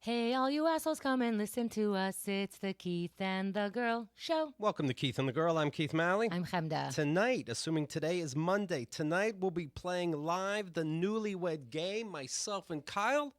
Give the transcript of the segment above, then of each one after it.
Hey, all you assholes, come and listen to us. It's the Keith and the Girl Show. Welcome to Keith and the Girl. I'm Keith Malley. I'm Chemda. Tonight, assuming today is Monday, tonight we'll be playing live the newlywed game, myself and Kyle,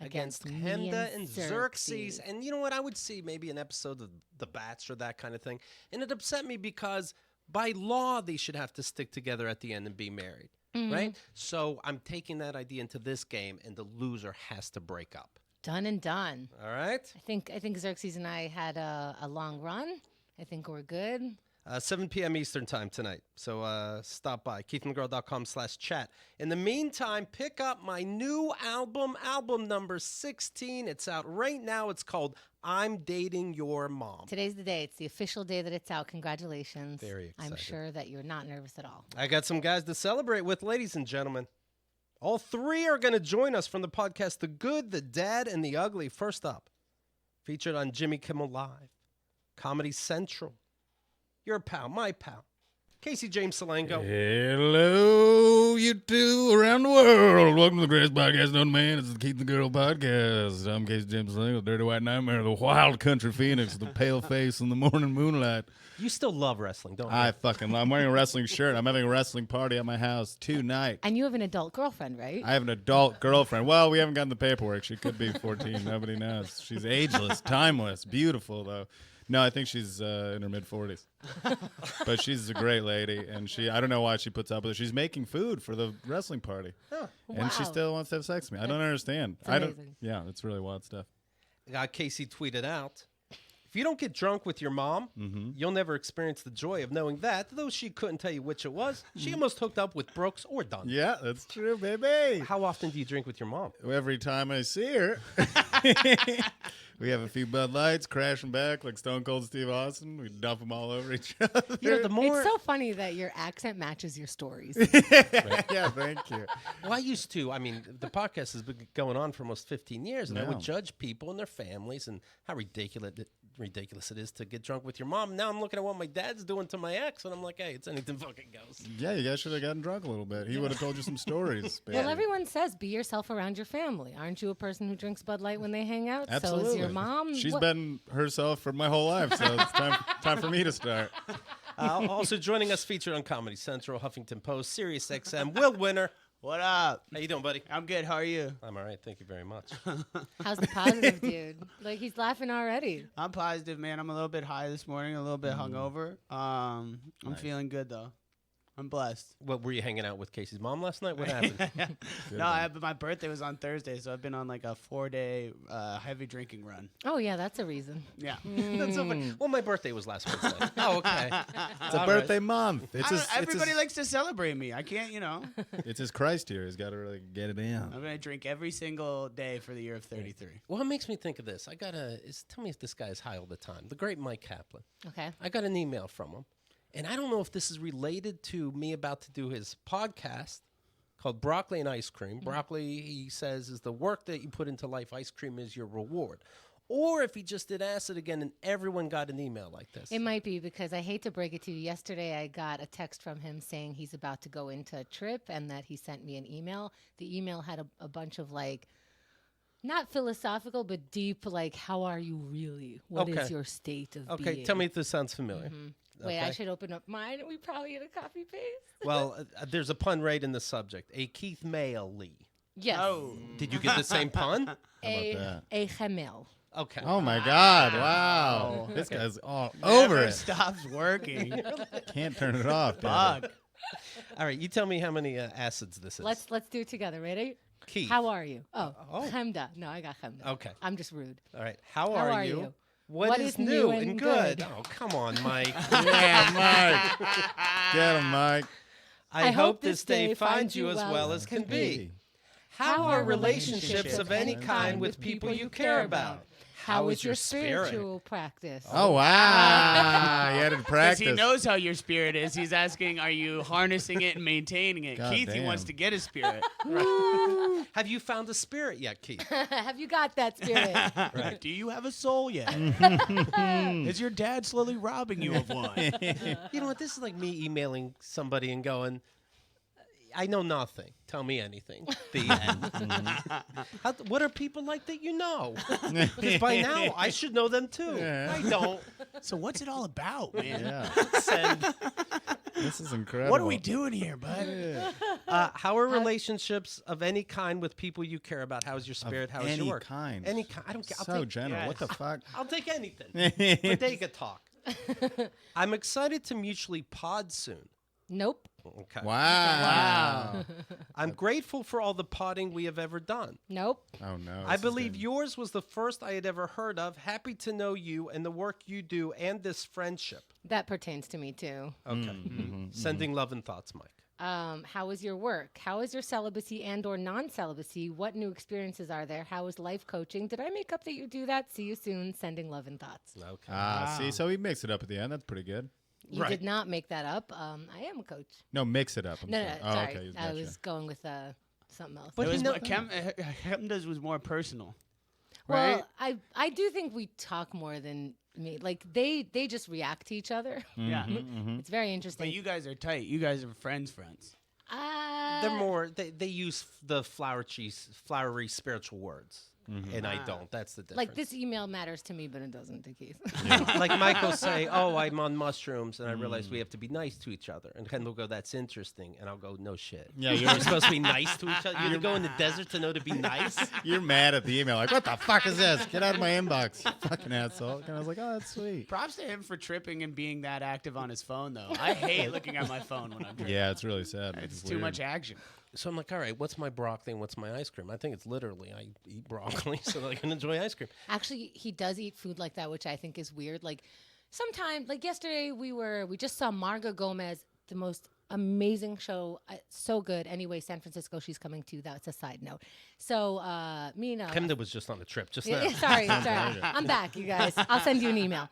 against Chemda and Xerxes. And you know what? I would see maybe an episode of The Bats or that kind of thing. And it upset me because by law, they should have to stick together at the end and be married, right? So I'm taking that idea into this game, and the loser has to break up. Done and done. All right. I think Xerxes and I had a long run. I think we're good. 7 p.m. Eastern time tonight. So stop by keithandthegirl.com/chat. In the meantime, pick up my new album number 16. It's out right now. It's called I'm Dating Your Mom. Today's the day. It's the official day that it's out. Congratulations. Very excited. I'm sure that you're not nervous at all. I got some guys to celebrate with, ladies and gentlemen. All three are going to join us from the podcast The Good, The Dad, and The Ugly. First up, featured on Jimmy Kimmel Live, Comedy Central. Your pal, my pal, Casey James Salengo. Hello, you two around the world. Welcome to the greatest podcast known to man. It's the Keith and the Girl podcast. I'm Casey James Salengo, Dirty White Nightmare, the wild country phoenix, the pale face in the morning moonlight. You still love wrestling, don't you? I fucking love. I'm wearing a wrestling shirt. I'm having a wrestling party at my house tonight. And you have an adult girlfriend, right? I have an adult girlfriend. Well, we haven't gotten the paperwork. She could be 14. Nobody knows. She's ageless, timeless, beautiful, though. No, I think she's in her mid-40s. But she's a great lady, and I don't know why she puts up with it. She's making food for the wrestling party. Oh, and she still wants to have sex with me. I don't understand. It's amazing. Yeah, it's really wild stuff. Casey tweeted out, if you don't get drunk with your mom, you'll never experience the joy of knowing that, though she couldn't tell you which it was. She almost hooked up with Brooks or Dunn. Yeah, that's true, baby. How often do you drink with your mom? Every time I see her. We have a few Bud Lights, crashing back like Stone Cold Steve Austin. We dump them all over each other. You know, the more... It's so funny that your accent matches your stories. Yeah, thank you. Well, I used to. I mean, the podcast has been going on for almost 15 years, and I would judge people and their families and how ridiculous it is to get drunk with your mom. Now I'm looking at what my dad's doing to my ex, and I'm like, hey, it's anything fucking goes. Yeah, you guys should have gotten drunk a little bit. He would have told you some stories. Well, everyone says be yourself around your family. Aren't you a person who drinks Bud Light when they hang out? Absolutely. So is your mom. She's been herself for my whole life, so it's time for me to start. Also joining us featured on Comedy Central, Huffington Post, Sirius XM, Will Winner. What up? How you doing, buddy? I'm good. How are you? I'm all right. Thank you very much. How's the positive, dude? Like, he's laughing already. I'm positive, man. I'm a little bit high this morning, a little bit hungover. I'm feeling good, though. I'm blessed. What, were you hanging out with Casey's mom last night? What happened? But my birthday was on Thursday, so I've been on like a 4-day heavy drinking run. Oh, yeah, that's a reason. Yeah. That's so funny. Well, my birthday was last Wednesday. Oh, okay. It's a birthday month. Everybody likes to celebrate me. I can't, It's his Christ year. He's got to really get it in. I'm going to drink every single day for the year of 33. Well, it makes me think of this. Tell me if this guy is high all the time. The great Mike Kaplan. Okay. I got an email from him. And I don't know if this is related to me about to do his podcast called Broccoli and Ice Cream. Broccoli, he says, is the work that you put into life. Ice cream is your reward. Or if he just did acid again and everyone got an email like this. It might be, because I hate to break it to you. Yesterday, I got a text from him saying he's about to go into a trip and that he sent me an email. The email had a bunch of not philosophical, but deep, how are you really? What is your state of being? Okay, tell me if this sounds familiar. Wait, I should open up mine and we probably get a copy paste. Well, there's a pun right in the subject. A Keith Mail-lee. Yes. Oh. Did you get the same pun? A Gemel. Okay. Oh, my God. Wow. This guy's all over Never it. stops working. Can't turn it off. Fuck. All right, you tell me how many acids this is. Let's do it together. Ready? Keith. How are you? Oh. Chemda. No, I got Chemda. Okay. I'm just rude. All right. How are you? What is new and good? Oh, come on, Mike. Yeah, Mike. Get him, Mike. I hope this day finds you as well as can be. How are relationships of any kind with people you care about? How is your spiritual practice? Oh, wow. He had to Because practice. he knows how your spirit is. He's asking, are you harnessing it and maintaining it? God Keith, he damn. wants to get his spirit. Have you found a spirit yet, Keith? Have you got that spirit? Right. Do you have a soul yet? Is your dad slowly robbing you of one? You know what? This is like me emailing somebody and going, I know nothing. Tell me anything. The end. What are people like that you know? Because by now, I should know them too. Yeah. I don't. So what's it all about, man? Yeah. Send. This is incredible. What are we doing here, bud? Yeah. How are relationships of any kind with people you care about? How's your spirit? How's your work? Any kind. I don't care. So general. What the fuck? I'll take anything. Bodega talk. I'm excited to mutually pod soon. Nope. Okay. Wow. I'm grateful for all the podding we have ever done. Nope. Oh no. I believe yours was the first I had ever heard of. Happy to know you and the work you do and this friendship. That pertains to me too. Okay. Sending love and thoughts, Mike. How is your work? How is your celibacy and or non-celibacy? What new experiences are there? How is life coaching? Did I make up that you do that? See you soon. Sending love and thoughts. Okay. See, so he mixed it up at the end. That's pretty good. You did not make that up. I am a coach. No, mix it up. No, sorry. Okay, I was going with something else. But It was Chemda's was more personal, right? Well, I do think we talk more than me. Like they just react to each other. Yeah. It's very interesting. But you guys are tight. You guys are friends. They're more. They use the flowery spiritual words, and I don't. That's the difference. like this email matters to me, but it doesn't to Keith. Like Michael say, "Oh, I'm on mushrooms," and I realize we have to be nice to each other. And Ken will go, "That's interesting," and I'll go, "No shit." Yeah, you're supposed to be nice to each other. You go in the desert to know to be nice. You're mad at the email. Like, what the fuck is this? Get out of my inbox, you fucking asshole. And I was like, oh, that's sweet. Props to him for tripping and being that active on his phone, though. I hate looking at my phone when I'm tripping. Yeah, it's really sad. It's too weird. much action. So I'm like, all right, what's my broccoli and what's my ice cream? I think it's literally I eat broccoli so that I can enjoy ice cream. Actually, he does eat food like that, which I think is weird. Like sometimes, like yesterday, we just saw Marga Gomez, the most amazing show, so good. Anyway, San Francisco, she's coming too. That's a side note. So me and Chemda was just on a trip just now. sorry, I'm back, you guys. I'll send you an email.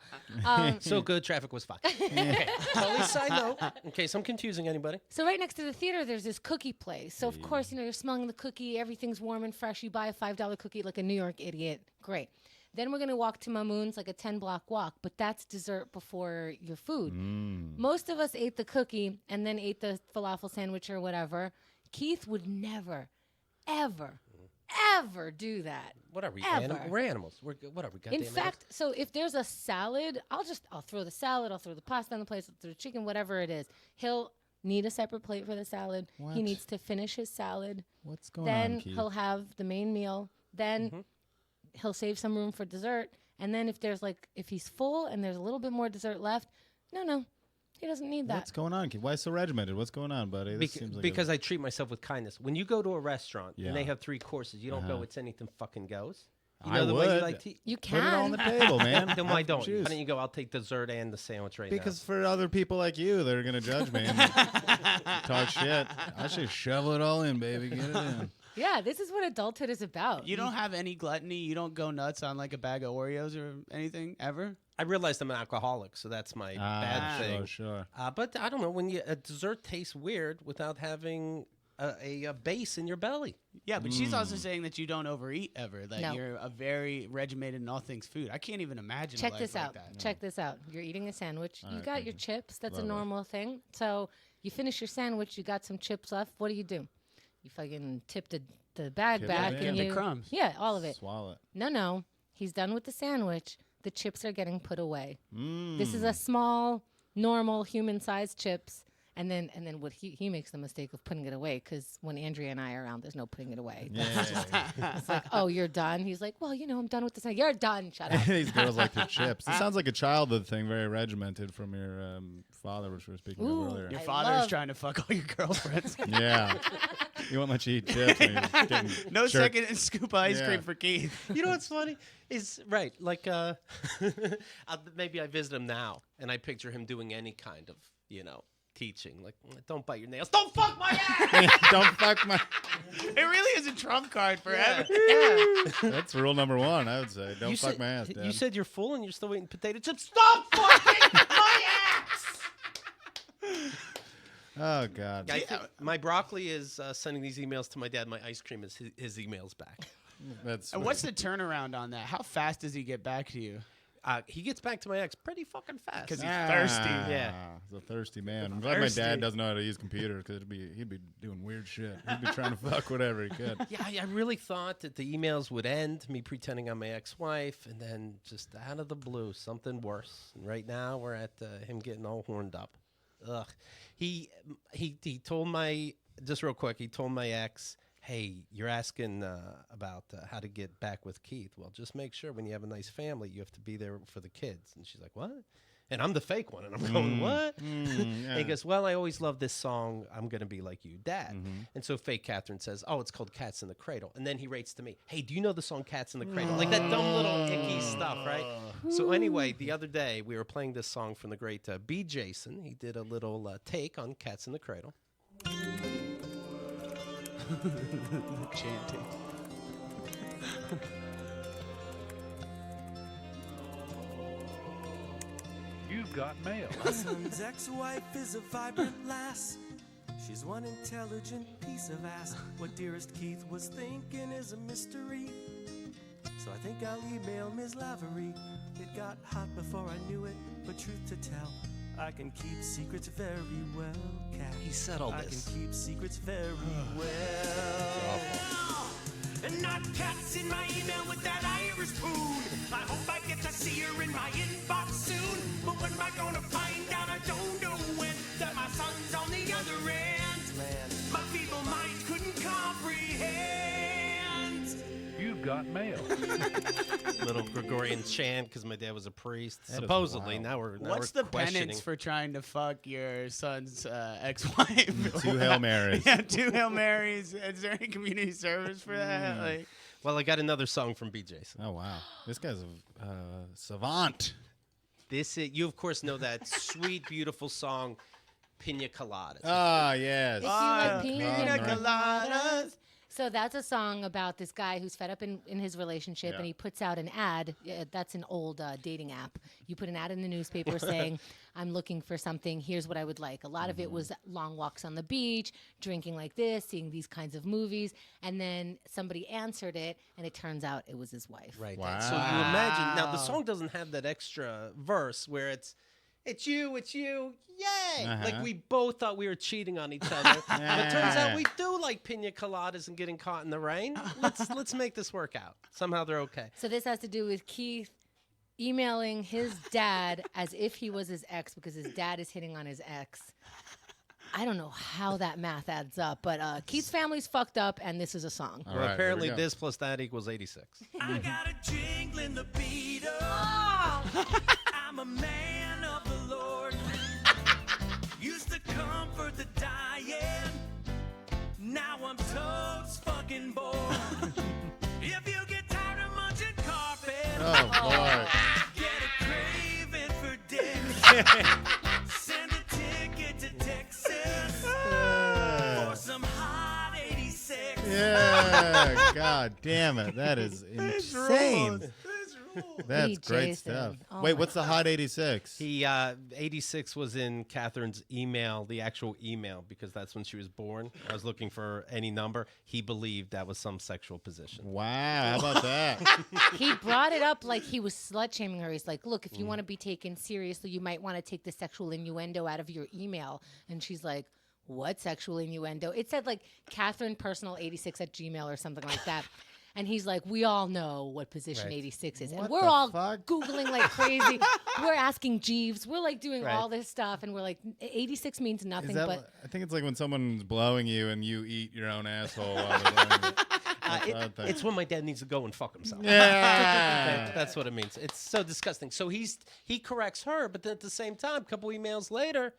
So good, traffic was fine. Okay. Totally side note, in case I'm confusing anybody. So right next to the theater, there's this cookie place. So of course, you're smelling the cookie. Everything's warm and fresh. You buy a $5 cookie like a New York idiot. Great. Then we're going to walk to Mamoon's, like a 10-block walk, but that's dessert before your food. Most of us ate the cookie and then ate the falafel sandwich or whatever. Keith would never, ever, ever do that. What are we? Ever. We're animals. What are we? In fact, so if there's a salad, I'll throw the salad, I'll throw the pasta on the plate, I'll throw the chicken, whatever it is. He'll need a separate plate for the salad. What? He needs to finish his salad. What's going on, Then Keith? he'll have the main meal. Then he'll save some room for dessert. And then if he's full and there's a little bit more dessert left, no, he doesn't need that. What's going on, Keith? Why so regimented? What's going on, buddy? This seems like because I treat myself with kindness. When you go to a restaurant Yeah. and they have 3 courses, you don't go, it's anything fucking goes. You I know the way you would. like to eat? You put it all on can. the table, man. Then why don't you? Juice. Why don't you go, I'll take dessert and the sandwich right Because for other people like you, they're gonna judge me and talk shit. I should shovel it all in, baby. Get it in. Yeah, this is what adulthood is about. You don't have any gluttony? You don't go nuts on like a bag of Oreos or anything ever? now. I realized I'm an alcoholic, so that's my bad thing. Sure. But I don't know, when a dessert tastes weird without having a base in your belly. Yeah, but she's also saying that you don't overeat ever. That No. you're a very regimented in all things food. I can't even imagine. Check a life this like out. That. Check this out. You're eating a sandwich. You got your chips. That's Love a it. normal thing. So you finish your sandwich. You got some chips left. What do? You fucking tip the bag Tip back it and in. you The crumbs. Yeah, all of it. Swallow it. No. He's done with the sandwich. The chips are getting put away. Mm. This is a small, normal, human-sized chips. And then what he makes the mistake of putting it away because when Andrea and I are around, there's no putting it away. Yeah. It's like, oh, you're done. He's like, well, I'm done with this. You're done. Shut up. These girls like their chips. It sounds like a childhood thing, very regimented from your father, which we were speaking Ooh. of earlier. Your I father's love- trying to fuck all your girlfriends. Yeah. He won't let you eat chips. And he's getting No jerked. second scoop of ice Yeah. cream for Keith. You know what's funny? Is right, like maybe I visit him now and I picture him doing any kind of, teaching. Like, don't bite your nails. Don't fuck my ass! Don't fuck my. It really is a trump card for Yeah. everything. That's rule number 1, I would say. Don't You fuck said- my ass, Dad. You said you're full and you're still eating potato chips. Stop fucking my ass! Oh God. I think my broccoli is sending these emails to my dad. My ice cream is his emails back. That's. And what's the turnaround on that? How fast does he get back to you? he gets back to my ex pretty fucking fast. Because he's thirsty. Yeah. He's a thirsty man. I'm glad my dad doesn't know how to use computer because he'd be doing weird shit. He'd be trying to fuck whatever he could. Yeah, I really thought that the emails would end, me pretending I'm my ex-wife, and then just out of the blue, something worse. And right now, we're at him getting all horned up. Ugh. He told just real quick, he told my ex, hey, you're asking about how to get back with Keith. Well, just make sure when you have a nice family, you have to be there for the kids. And she's like, what? And I'm the fake one. And I'm going, what? Yeah. And he goes, well, I always loved this song. I'm going to be like you, Dad. And so fake Catherine says, oh, it's called Cats in the Cradle. And then he writes to me, hey, do you know the song Cats in the Cradle? Like that dumb little icky stuff, right? So anyway, the other day, we were playing this song from the great B. Jason. He did a little take on Cats in the Cradle. Chanting. You've got mail. My son's ex-wife is a vibrant lass. She's one intelligent piece of ass. What dearest Keith was thinking is a mystery. So I think I'll email Ms. Lavery. It got hot before I knew it, but truth to tell, I can keep secrets very well, Cat. He said all this. I can keep secrets very well. And not cats in my email with that Irish food. I hope I get to see her in my inbox soon. But when am I gonna find out? I don't know when. That my son's on the other end. Man. My feeble mind couldn't comprehend. You've got mail. Little Gregorian chant because my dad was a priest. That is Supposedly, wild. now we're What's the questioning. penance for trying to fuck your son's ex-wife? 2 Hail Marys. Yeah, 2 Hail Marys. Is there any community service for that? Like, Well, I got another song from B. Jason. Oh, wow. This guy's a savant. You of course know that sweet, beautiful song, Pina Coladas. Ah, yes. If you like pina pina coladas. So that's a song about this guy who's fed up in his relationship, Yeah. and he puts out an ad. That's an old dating app. You put an ad in the newspaper saying, I'm looking for something. Here's what I would like. A lot of it was long walks on the beach, drinking like this, seeing these kinds of movies. And then somebody answered it, and it turns out it was his wife. Right. Wow. So you imagine, now the song doesn't have that extra verse where it's you, yay! Like we both thought we were cheating on each other. But it turns out we do like pina coladas and getting caught in the rain. Let's make this work out. Somehow they're okay. So this has to do with Keith emailing his dad as if he was his ex because his dad is hitting on his ex. I don't know how that math adds up, but Keith's family's fucked up, and this is a song. All Well, right, apparently here we go. this plus that equals 86. I got a jingling libido. I'm a man of the Lord. Used to comfort the dying. Now I'm totes fucking bored. If you get tired of munching carpet, Oh, boy. get a craving for dick. Send a ticket to Texas for some hot 86. Yeah, God damn it. That is insane. That's Hey, great Jason. stuff. Oh Wait, my what's the Hot 86? He 86 was in Catherine's email, the actual email, because that's when she was born. I was looking for any number. He believed that was some sexual position. Wow, how about that? He brought it up like he was slut-shaming her. He's like, look, if you want to be taken seriously, you might want to take the sexual innuendo out of your email. And she's like, what sexual innuendo? It said like CatherinePersonal86@gmail or something like that. And he's like, we all know what position Right. 86 is. What And we're the all fuck? Googling like crazy. We're asking Jeeves. We're like doing Right. all this stuff. And we're like, 86 means Is nothing that, but. I think it's like when someone's blowing you and you eat your own asshole while they're blowing you. That's what I think. It's when my dad needs to go and fuck himself. Yeah. That's what it means. It's so disgusting. So he corrects her, but then at the same time, a couple emails later,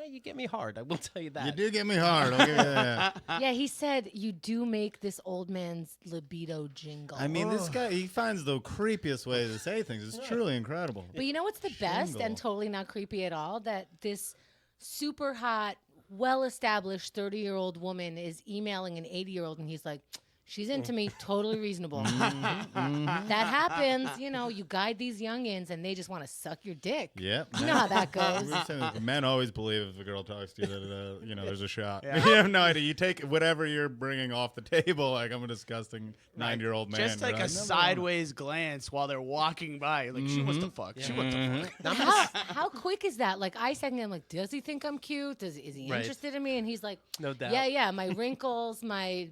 you get me hard. I will tell you that. You do get me hard. I'll give you that. Yeah, he said, you do make this old man's libido jingle. I mean, this guy, he finds the creepiest way to say things. It's truly incredible. But you know what's the best Jingle. and totally not creepy at all? That this super hot, well-established 30-year-old woman is emailing an 80-year-old, and he's like, She's into me, totally reasonable. Mm-hmm. That happens, you know, you guide these youngins and they just want to suck your dick. Yep. You know how that We goes. were saying that men always believe if a girl talks to you that you know there's a shot. Yeah. You have no idea. You take whatever you're bringing off the table. Like I'm a disgusting 9-year-old man. Just like You're a "Never mind." sideways glance while they're walking by. Like, she wants to fuck. She wants to fuck. How quick is that? Like I second, I'm like, does he think I'm cute? Is he Right. interested in me? And he's like, No doubt. yeah. My wrinkles, my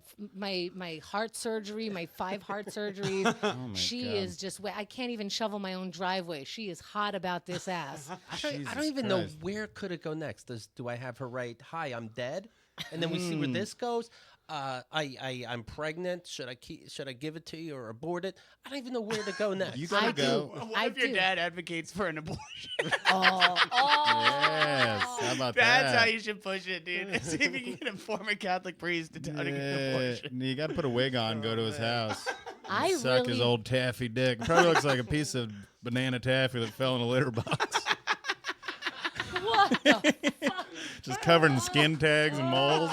heart surgery, my 5 heart surgeries. Oh my She God. is just. I can't even shovel my own driveway. She is hot about this ass. I don't Jesus even know Christ. where could it go next. Do I have her write, "Hi, I'm dead," and then we see where this goes? I'm pregnant. Should I give it to you or abort it? I don't even know where to go next. You gotta I do. go. What I if your do. dad advocates for an abortion? Oh. Yes. How about That's that? how you should push it, dude. See if you can get a former Catholic priest to tell you to get an Yeah, abortion. you got to put a wig on, go to his house, I suck his really- old taffy dick. Probably looks like a piece of banana taffy that fell in a litter box. What the fuck? Just covered in skin tags and moles.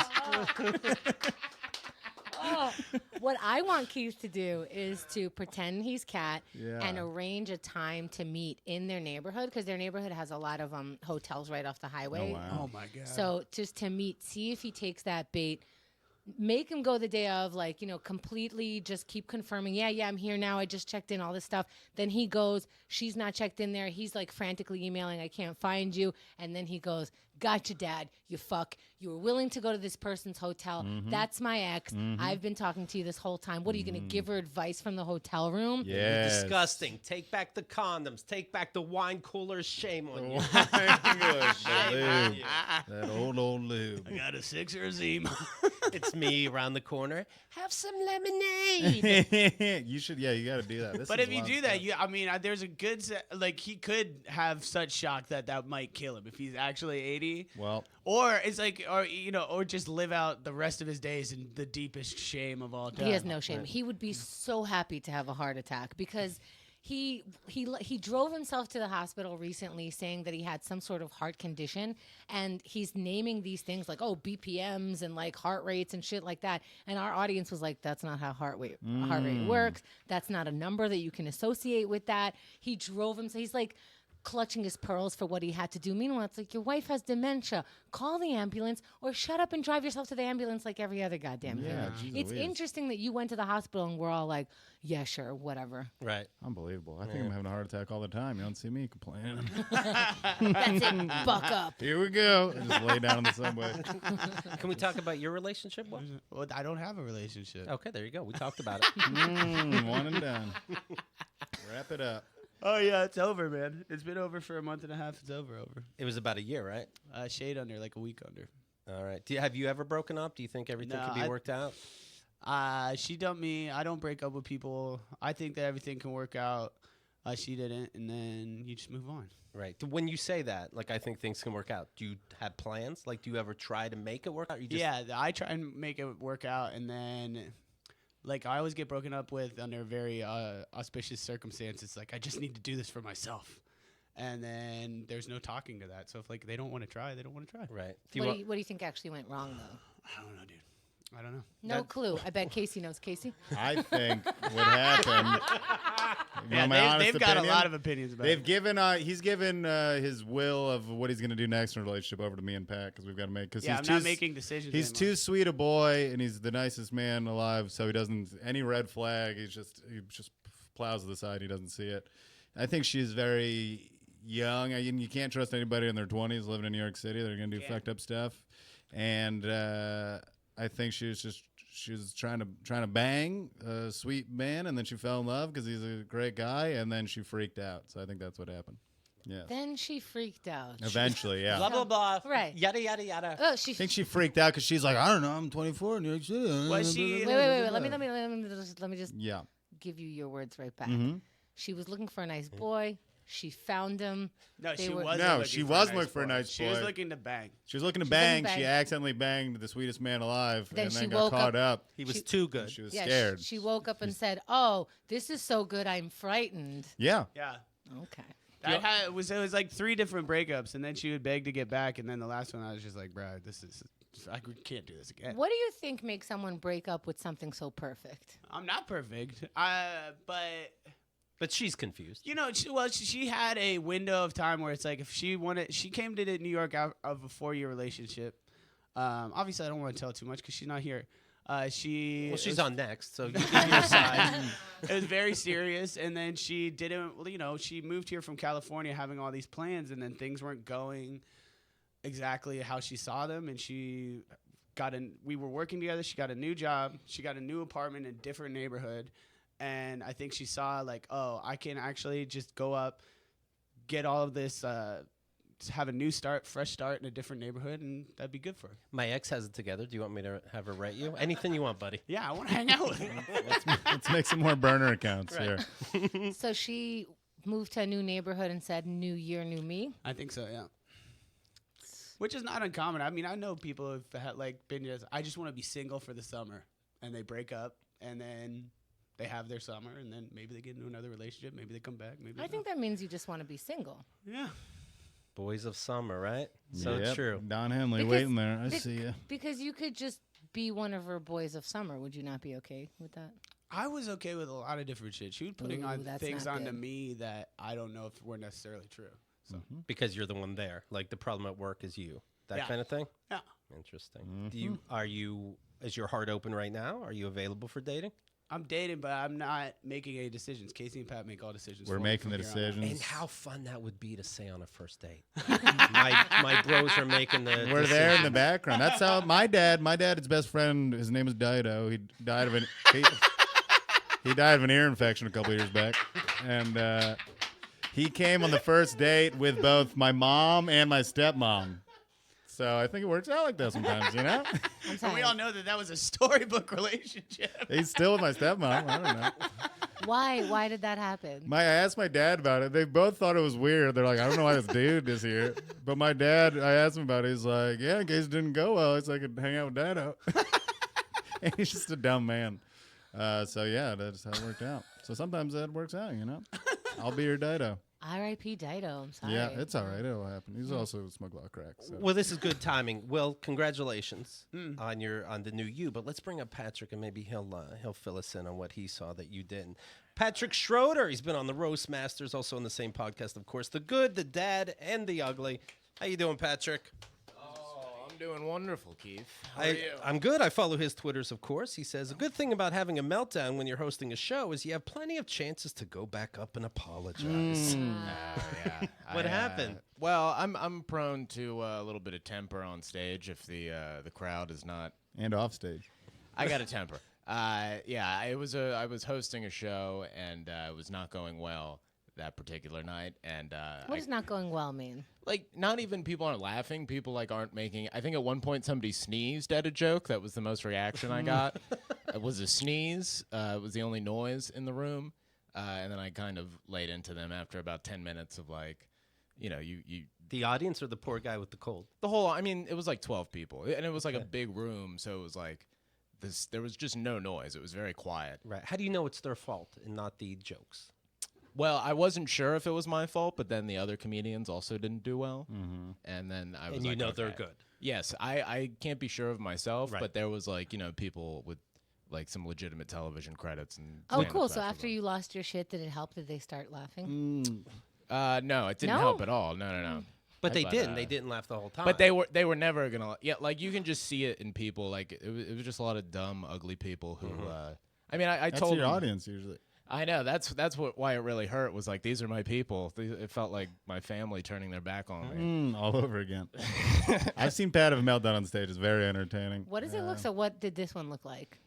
Oh. What I want Keith to do is to pretend he's Kat Yeah. and arrange a time to meet in their neighborhood because their neighborhood has a lot of hotels right off the highway. Oh, wow. Oh, my God. So just to meet, see if he takes that bait. Make him go the day of, like, you know, completely just keep confirming, yeah, I'm here now. I just checked in, all this stuff. Then he goes, she's not checked in there. He's like frantically emailing, I can't find you. And then he goes, gotcha, Dad, you fuck. You were willing to go to this person's hotel. That's my ex. I've been talking to you this whole time. What are you going to give her advice from the hotel room? Yes. Disgusting. Take back the condoms. Take back the wine coolers. Shame on you. That lube. That old lube. I got a 6 or a Zima. It's me around the corner. Have some lemonade. You should, you got to do that. This But is if a you lot do of that, stuff. there's a good, like, he could have such shock that might kill him if he's actually 80. Well, Or it's like, or, you know, or just live out the rest of his days in the deepest shame of all time. He has no shame. He would be so happy to have a heart attack because he drove himself to the hospital recently saying that he had some sort of heart condition, and he's naming these things like, oh, BPMs and like heart rates and shit like that. And our audience was like, that's not how heart rate works. That's not a number that you can associate with that. He drove him. So he's like clutching his pearls for what he had to do. Meanwhile, it's like, your wife has dementia. Call the ambulance or shut up and drive yourself to the ambulance like every other goddamn Yeah, human. geez It's Louise. interesting that you went to the hospital and we're all like, yeah, sure, whatever. Right. unbelievable. I think I'm having a heart attack all the time. You don't see me complaining. That's it. Buck up. Here we go. I just lay down in the subway. Can we talk about your relationship? Will? Well, I don't have a relationship. Okay, there you go. We talked about it. One and done. Wrap it up. Oh, yeah, it's over, man. It's been over for a month and a half. It's over. It was about a year, right? Shade under, like a week under. All right. Have you ever broken up? Do you think everything No, can be worked out? She dumped me. I don't break up with people. I think that everything can work out. She didn't, and then you just move on. Right. When you say that, like, I think things can work out. Do you have plans? Like, do you ever try to make it work out? Or you just, Yeah, I try and make it work out, and then, like, I always get broken up with under very auspicious circumstances. Like, I just need to do this for myself. And then there's no talking to that. So if, like, they don't want to try, they don't want to try. Right. What do you think actually went wrong, though? I don't know, dude. I don't know. No clue. I bet Casey knows. Casey? I think what happened. You Yeah, want my honest they've got a opinion? lot of opinions about They've it. given. He's given his will of what he's going to do next in a relationship over to me and Pat because we've got to make. Cause Yeah, he's I'm not too, making decisions He's anymore. too sweet a boy, and he's the nicest man alive. So he doesn't any red flag. He just plows to the side. He doesn't see it. I think she's very young. You can't trust anybody in their 20s living in New York City. They're going to do fucked up stuff, and I think she was trying to bang a sweet man, and then she fell in love because he's a great guy, and then she freaked out. So I think that's what happened. Yeah. Then she freaked out. Eventually, yeah. Blah, blah, blah. Right. Yada, yada, yada. Oh, I think she freaked out because she's like, I don't know, I'm 24 in New York City. Was she- Wait. Let me just Yeah. give you your words right back. Mm-hmm. She was looking for a nice boy. She found him. No, They she were- wasn't. No, looking she for was a looking for a boy. nice She was boy. looking to bang. She was looking to She was looking bang. to She bang. accidentally banged the sweetest man alive, Then and she then got woke caught up. He was She- too good. She was Yeah, scared. she woke up and said, "Oh, this is so good, I'm frightened." Yeah. Yeah. Okay. It was like 3 different breakups, and then she would beg to get back, and then the last one I was just like, bro, this is I can't do this again. What do you think makes someone break up with something so perfect? I'm not perfect. But she's confused. You know, she had a window of time where it's like if she came to New York out of a 4-year relationship. Obviously, I don't want to tell too much because she's not here. She's on next, so you give your side. It was very serious, and then she didn't. You know, she moved here from California, having all these plans, and then things weren't going exactly how she saw them, and we were working together. She got a new job. She got a new apartment in a different neighborhood. And I think she saw like, oh, I can actually just go up, get all of this, have a new start, fresh start in a different neighborhood, and that'd be good for her. My ex has it together. Do you want me to have her write you? Anything you want, buddy. Yeah, I want to hang out with her. Let's make some more burner accounts here. So she moved to a new neighborhood and said, "New year, new me." I think so, yeah. Which is not uncommon. I mean, I know people who've had been just, I just want to be single for the summer, and they break up, and then they have their summer, and then maybe they get into another relationship. Maybe they come back. Maybe I think that means you just want to be single. Yeah. Boys of summer, right? So true. Don Henley Because waiting there. I see you. Because you could just be one of her boys of summer. Would you not be okay with that? I was okay with a lot of different shit. She was putting on that's things not onto good. me that I don't know if were necessarily true. So Because you're the one there. Like the problem at work is you. That Yeah. kind of thing? yeah. Interesting. Is your heart open right now? Are you available for dating? I'm dating, but I'm not making any decisions. Casey and Pat make all decisions. We're for me making from the here on out. decisions. And how fun that would be to say on a first date. my bros are making the We're there in the decision. background. That's how my dad, his best friend, his name is Dido. He died of an ear infection a couple years back. And he came on the first date with both my mom and my stepmom. So I think it works out like that sometimes, you know? And we all know that was a storybook relationship. He's still with my stepmom. I don't know. Why? Why did that happen? I asked my dad about it. They both thought it was weird. They're like, I don't know why this dude is here. But my dad, I asked him about it. He's like, yeah, in case it didn't go well, so I could hang out with Dido. And he's just a dumb man. So, yeah, that's how it worked out. So sometimes that works out, you know? I'll be your Dido. R.I.P. Dido. I'm sorry. Yeah, it's all right. It'll happen. He's also smoked a lot of crack. So. Well, this is good timing. Well, congratulations on the new you. But let's bring up Patrick, and maybe he'll fill us in on what he saw that you didn't. Patrick Schroeder. He's been on the Roast Masters, also on the same podcast, of course. The Good, the Dad, and the Ugly. How you doing, Patrick? Doing wonderful, Keith. How are you? I'm good. I follow his Twitters, of course. He says, a good thing about having a meltdown when you're hosting a show is you have plenty of chances to go back up and apologize. Yeah. What happened? Well, I'm prone to a little bit of temper on stage if the crowd is not. And off stage. I got a temper. I was hosting a show and it was not going well that particular night, and What does not going well mean? like not even people aren't laughing. People like aren't making. I think at one point somebody sneezed at a joke. That was the most reaction I got. It was a sneeze. It was the only noise in the room, and then I kind of laid into them after about 10 minutes of like, you know, you The audience or the poor guy with the cold? the whole. I mean, it was like 12 people, and it was like a big room, so it was like this. There was just no noise. It was very quiet. Right. How do you know it's their fault and not the jokes? Well, I wasn't sure if it was my fault, but then the other comedians also didn't do well, and then I was And you like, know they're okay. good. Yes, I can't be sure of myself, Right. but there was like, you know, people with like some legitimate television credits and. Oh, stand-up cool. So specials after on. you lost your shit, did it help? Did they start laughing? No, it didn't No? help at all. No. But they But, didn't. They didn't laugh the whole time. But they were never gonna. Yeah, like you can just see it in people. Like it was just a lot of dumb, ugly people who. I mean, I That's told your them, audience usually. I know that's why it really hurt. Was like these are my people. It felt like my family turning their back on me. All over again. I've seen Pat have a meltdown on stage. It's very entertaining. What does it look? So what did this one look like?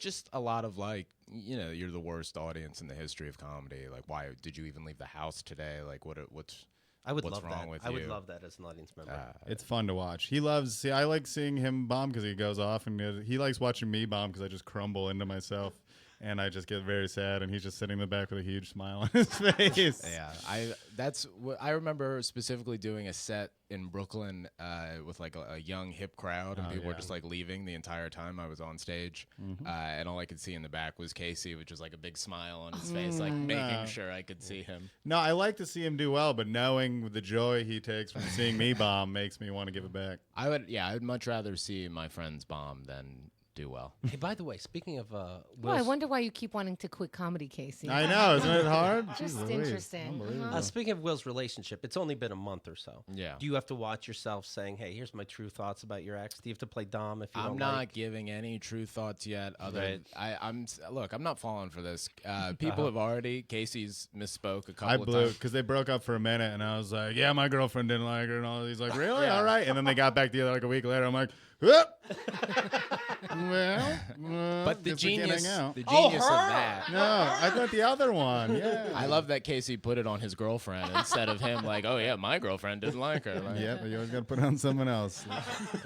Just a lot of like, you know, you're the worst audience in the history of comedy. Like, why did you even leave the house today? Like, what's I would what's love wrong that. with I would you? love that as an audience member. It's fun to watch. He loves. See, I like seeing him bomb because he goes off, and he likes watching me bomb because I just crumble into myself. and I just get very sad, and he's just sitting in the back with a huge smile on his face. Yeah, I remember specifically doing a set in Brooklyn with like a young hip crowd, and people were just like leaving the entire time I was on stage, and all I could see in the back was Casey, with just like a big smile on his face, like making sure I could see him. No, I like to see him do well, but knowing the joy he takes from seeing me bomb makes me want to give it back. I'd much rather see my friends bomb than do well. Hey, by the way, speaking of Well, I wonder why you keep wanting to quit comedy, Casey. I know, isn't it hard? Just Jeez Louise. interesting. Unbelievable. speaking of Will's relationship, it's only been a month or so. Yeah. Do you have to watch yourself saying, "Hey, here's my true thoughts about your ex"? Do you have to play Dom if you I'm don't not like? giving any true thoughts yet. Right. I'm not falling for this. People have already. Casey's misspoke a couple I of blew times. because they broke up for a minute, and I was like, "Yeah, my girlfriend didn't like her," and all. He's like, "Really? All right." And then they got back together like a week later. I'm like, "Whoop." Well, But the guess we can't genius, hang out. the genius of that. No, I thought the other one. Yeah. I love that Casey put it on his girlfriend instead of him like, oh yeah, my girlfriend didn't like her. Like, Yeah, but you always got to put it on someone else.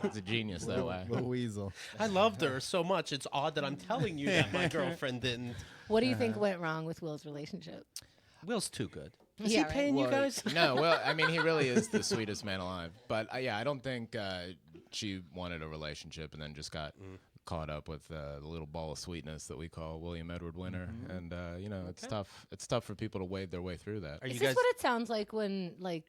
It's a genius that way. The weasel. I loved her so much. It's odd that I'm telling you that my girlfriend didn't. What do you think went wrong with Will's relationship? Will's too good. Is Yeah, he right. paying you guys? No, well, I mean, he really is the sweetest man alive. But yeah, I don't think she wanted a relationship and then just got caught up with the little ball of sweetness that we call William Edward Winter. And it's tough. It's tough for people to wade their way through that. Are Is you this guys? what it sounds like when, like,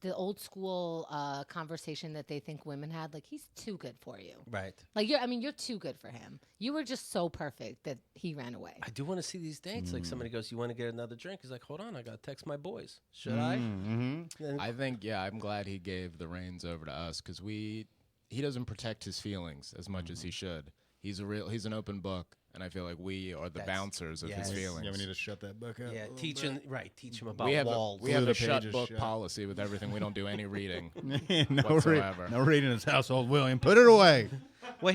the old school conversation that they think women had? Like, he's too good for you. Right. Like, you're too good for him. You were just so perfect that he ran away. I do want to see these dates. Like somebody goes, "You want to get another drink?" He's like, "Hold on, I got to text my boys. Should I?" And- I think, I'm glad he gave the reins over to us because he doesn't protect his feelings as much as he should. He's an open book, and I feel like we are the That's- bouncers of yes. his feelings. Yeah, we need to shut that book up. Yeah, a little teach bit. him about we have walls. we have Glue a the shut pages book shut. policy with everything. We don't do any reading no, whatsoever. no reading in his household, William. Put it away. Well,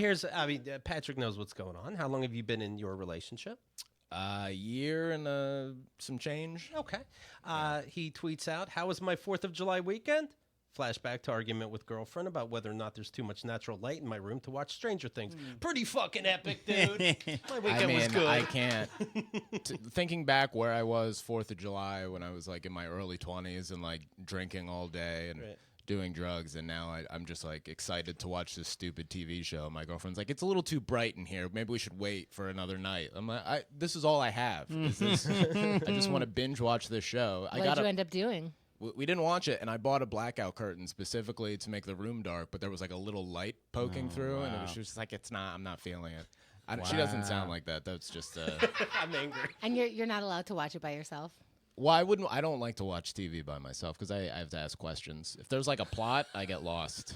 Patrick knows what's going on. How long have you been in your relationship? A year and some change. Okay. He tweets out, "How was my 4th of July weekend?" Flashback to argument with girlfriend about whether or not there's too much natural light in my room to watch Stranger Things. Pretty fucking epic, dude. My weekend was good. I can't. Thinking back where I was 4th of July when I was like in my early 20s and like drinking all day and doing drugs, and now I'm just like excited to watch this stupid TV show. My girlfriend's like, "It's a little too bright in here. Maybe we should wait for another night." I'm like, "This is all I have. Is this, I just want to binge watch this show." What did you end up doing? We didn't watch it, and I bought a blackout curtain specifically to make the room dark, but there was like a little light poking through, and it was just like, I'm not feeling it. She doesn't sound like that. That's just I'm angry. And you're not allowed to watch it by yourself? Well, I don't like to watch TV by myself because I have to ask questions. If there's like a plot, I get lost.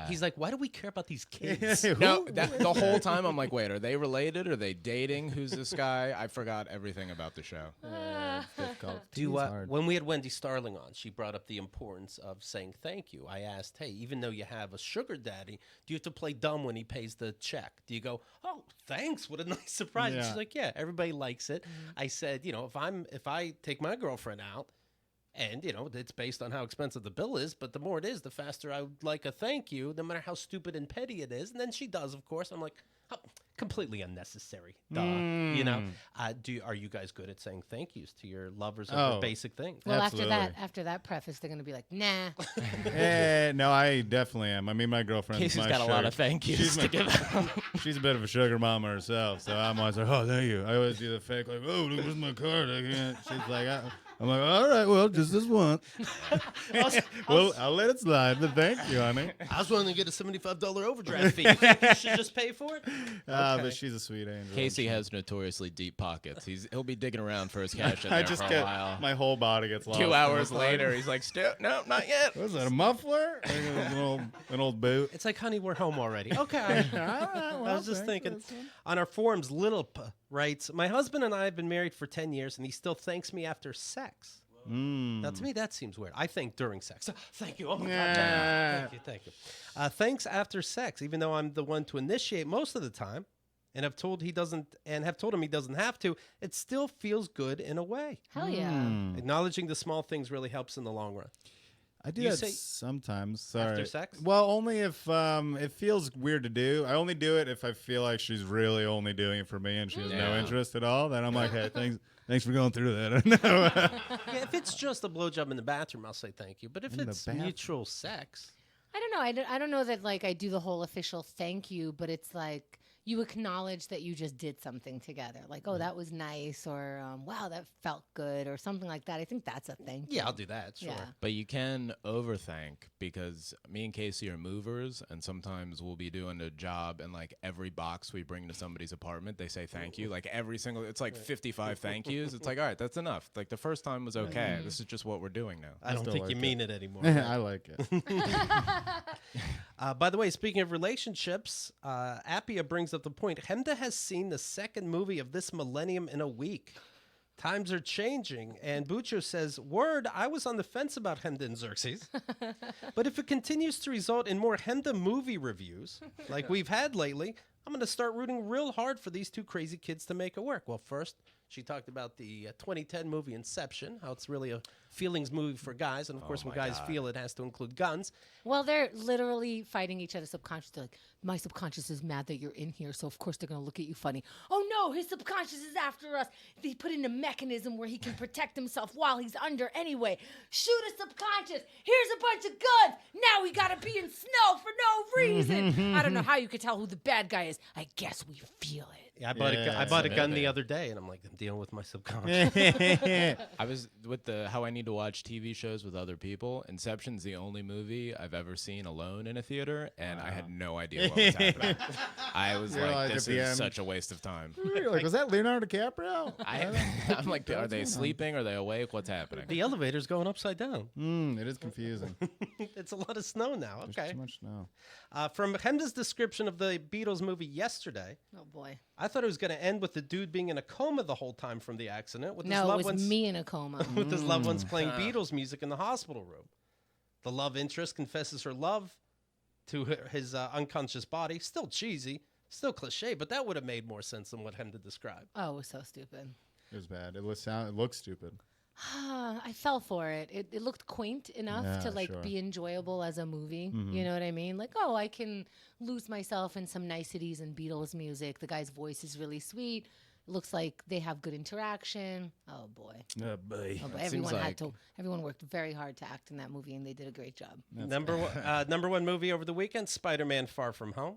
He's like, "Why do we care about these kids?" No, the whole time I'm like, wait, are they related? Are they dating? Who's this guy? I forgot everything about the show. It's difficult. When we had Wendy Starling on, she brought up the importance of saying thank you. I asked, "Hey, even though you have a sugar daddy, do you have to play dumb when he pays the check? Do you go, 'Oh, thanks, what a nice surprise'?" And Yeah. she's like, "Yeah, everybody likes it." I said, if I take my girlfriend out, and it's based on how expensive the bill is, but the more it is, the faster I would like a thank you, no matter how stupid and petty it is. And then she does, of course. I'm like, oh, completely unnecessary. Duh. Are you guys good at saying thank yous to your lovers over basic things? Well, Absolutely. after that preface, they're going to be like, nah. No, I definitely am. I mean, my girlfriend's Casey's my got a lot sugar- of thank yous She's to give out. She's a bit of a sugar mama herself, so I'm always like, "Oh, thank you." I always do the fake, like, "Oh, look, where's my card? I can't." She's like, I'm like, "All right, well, just this once." Well, I'll let it slide, but thank you, honey. I was willing to get a $75 overdraft fee. You think you should just pay for it? But she's a sweet angel. Casey has notoriously deep pockets. He'll be digging around for his cash in I there just for a get while. my whole body gets lost. 2 in the hours card. later, he's like, "No, not yet." What is that, a muffler? I think it was an old boot. It's like, honey, we're home already. Okay. All right, well, I was just thanks, thinking. that's fine. On our forums, Little P writes, "My husband and I have been married for 10 years, and he still thanks me after sex." Now, to me, that seems weird. I think during sex. Thank you. Oh, my God. Thank you. Thanks after sex, even though I'm the one to initiate most of the time, and have told him he doesn't have to. It still feels good in a way. Hell yeah. Acknowledging the small things really helps in the long run. I do You that say sometimes. Sorry. after sex? Well, only if it feels weird to do. I only do it if I feel like she's really only doing it for me and she has no Yeah. interest at all. Then I'm like, hey, thanks for going through that. No. Yeah, if it's just a blowjob in the bathroom, I'll say thank you. But if In the it's bathroom? mutual sex, I don't know. I don't know that like I do the whole official thank you, but it's like you acknowledge that you just did something together. Like, oh, that was nice, or wow, that felt good, or something like that. I think that's a thank you. yeah, I'll do that. Sure. Yeah. But you can overthank because me and Casey are movers, and sometimes we'll be doing a job, and like every box we bring to somebody's apartment, they say thank you. Like every single, it's like 55 thank yous. It's like, all right, that's enough. Like the first time was okay. This is just what we're doing now. I don't still think like you it. mean it anymore. I like it. By the way, speaking of relationships, Appia brings up the point. Chemda has seen the second movie of this millennium in a week. Times are changing. And Bucho says, word, I was on the fence about Chemda and Xerxes. But if it continues to result in more Chemda movie reviews, like we've had lately, I'm going to start rooting real hard for these two crazy kids to make it work. Well, first, she talked about the 2010 movie Inception, how it's really a feelings movie for guys. And, of course, when guys feel it has to include guns. Well, they're literally fighting each other subconsciously. Like, my subconscious is mad that you're in here, so of course they're going to look at you funny. Oh, no, his subconscious is after us. He put in a mechanism where he can protect himself while he's under anyway. Shoot a subconscious. Here's a bunch of guns. Now we got to be in snow for no reason. I don't know how you could tell who the bad guy is. I guess we feel it. Yeah, I bought a gun the other day, and I'm like, I'm dealing with my subconscious. I was with the how I need to watch TV shows with other people. Inception's the only movie I've ever seen alone in a theater, and I had no idea what was happening. I was You're like, like, this at the is end- such a waste of time. You're like, was that Leonardo DiCaprio? I'm like, are they sleeping? Are they awake? What's happening? The elevator's going upside down. It is confusing. It's a lot of snow now. There's Okay. too much snow. From Chemda's description of the Beatles movie yesterday, Oh, boy. I thought it was going to end with the dude being in a coma the whole time from the accident, with his No, it loved was ones me in a coma. with his loved ones playing Beatles music in the hospital room. The love interest confesses her love to his unconscious body. Still cheesy, still cliche, but that would have made more sense than what Chemda described. Oh, it was so stupid. It was bad. It looks stupid. I fell for it. It looked quaint enough Yeah, to like sure. be enjoyable as a movie. You know what I mean? Like, oh, I can lose myself in some niceties in Beatles music. The guy's voice is really sweet. It looks like they have good interaction. Oh boy. Oh, boy. Oh, but It seems everyone worked very hard to act in that movie, and they did a great job. Number one movie over the weekend, Spider-Man: Far From Home.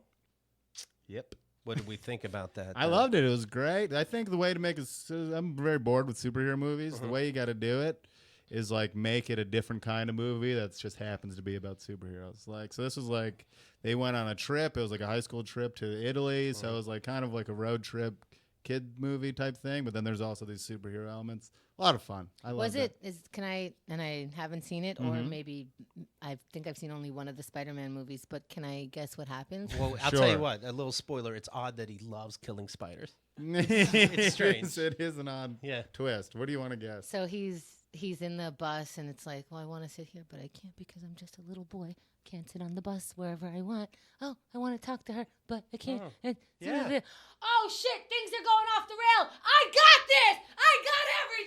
Yep. What did we think about that? I loved it. It was great. I think the way to make it, I'm very bored with superhero movies. The way you got to do it is like make it a different kind of movie that just happens to be about superheroes. Like, so this was like, they went on a trip. It was like a high school trip to Italy. So it was like kind of like a road trip kid movie type thing. But then there's also these superhero elements. A lot of fun. I loved it. Can I, and I haven't seen it, or maybe I think I've seen only one of the Spider-Man movies, but can I guess what happens? Well, I'll tell you Sure. what. A little spoiler. It's odd that he loves killing spiders. It's strange. It is an odd Yeah. twist. What do you want to guess? So he's in the bus, and it's like, well, I want to sit here, but I can't because I'm just a little boy. Can't sit on the bus wherever I want. Oh, I want to talk to her, but I can't. Oh, yeah. Oh shit! Things are going off the rail. I got this. I got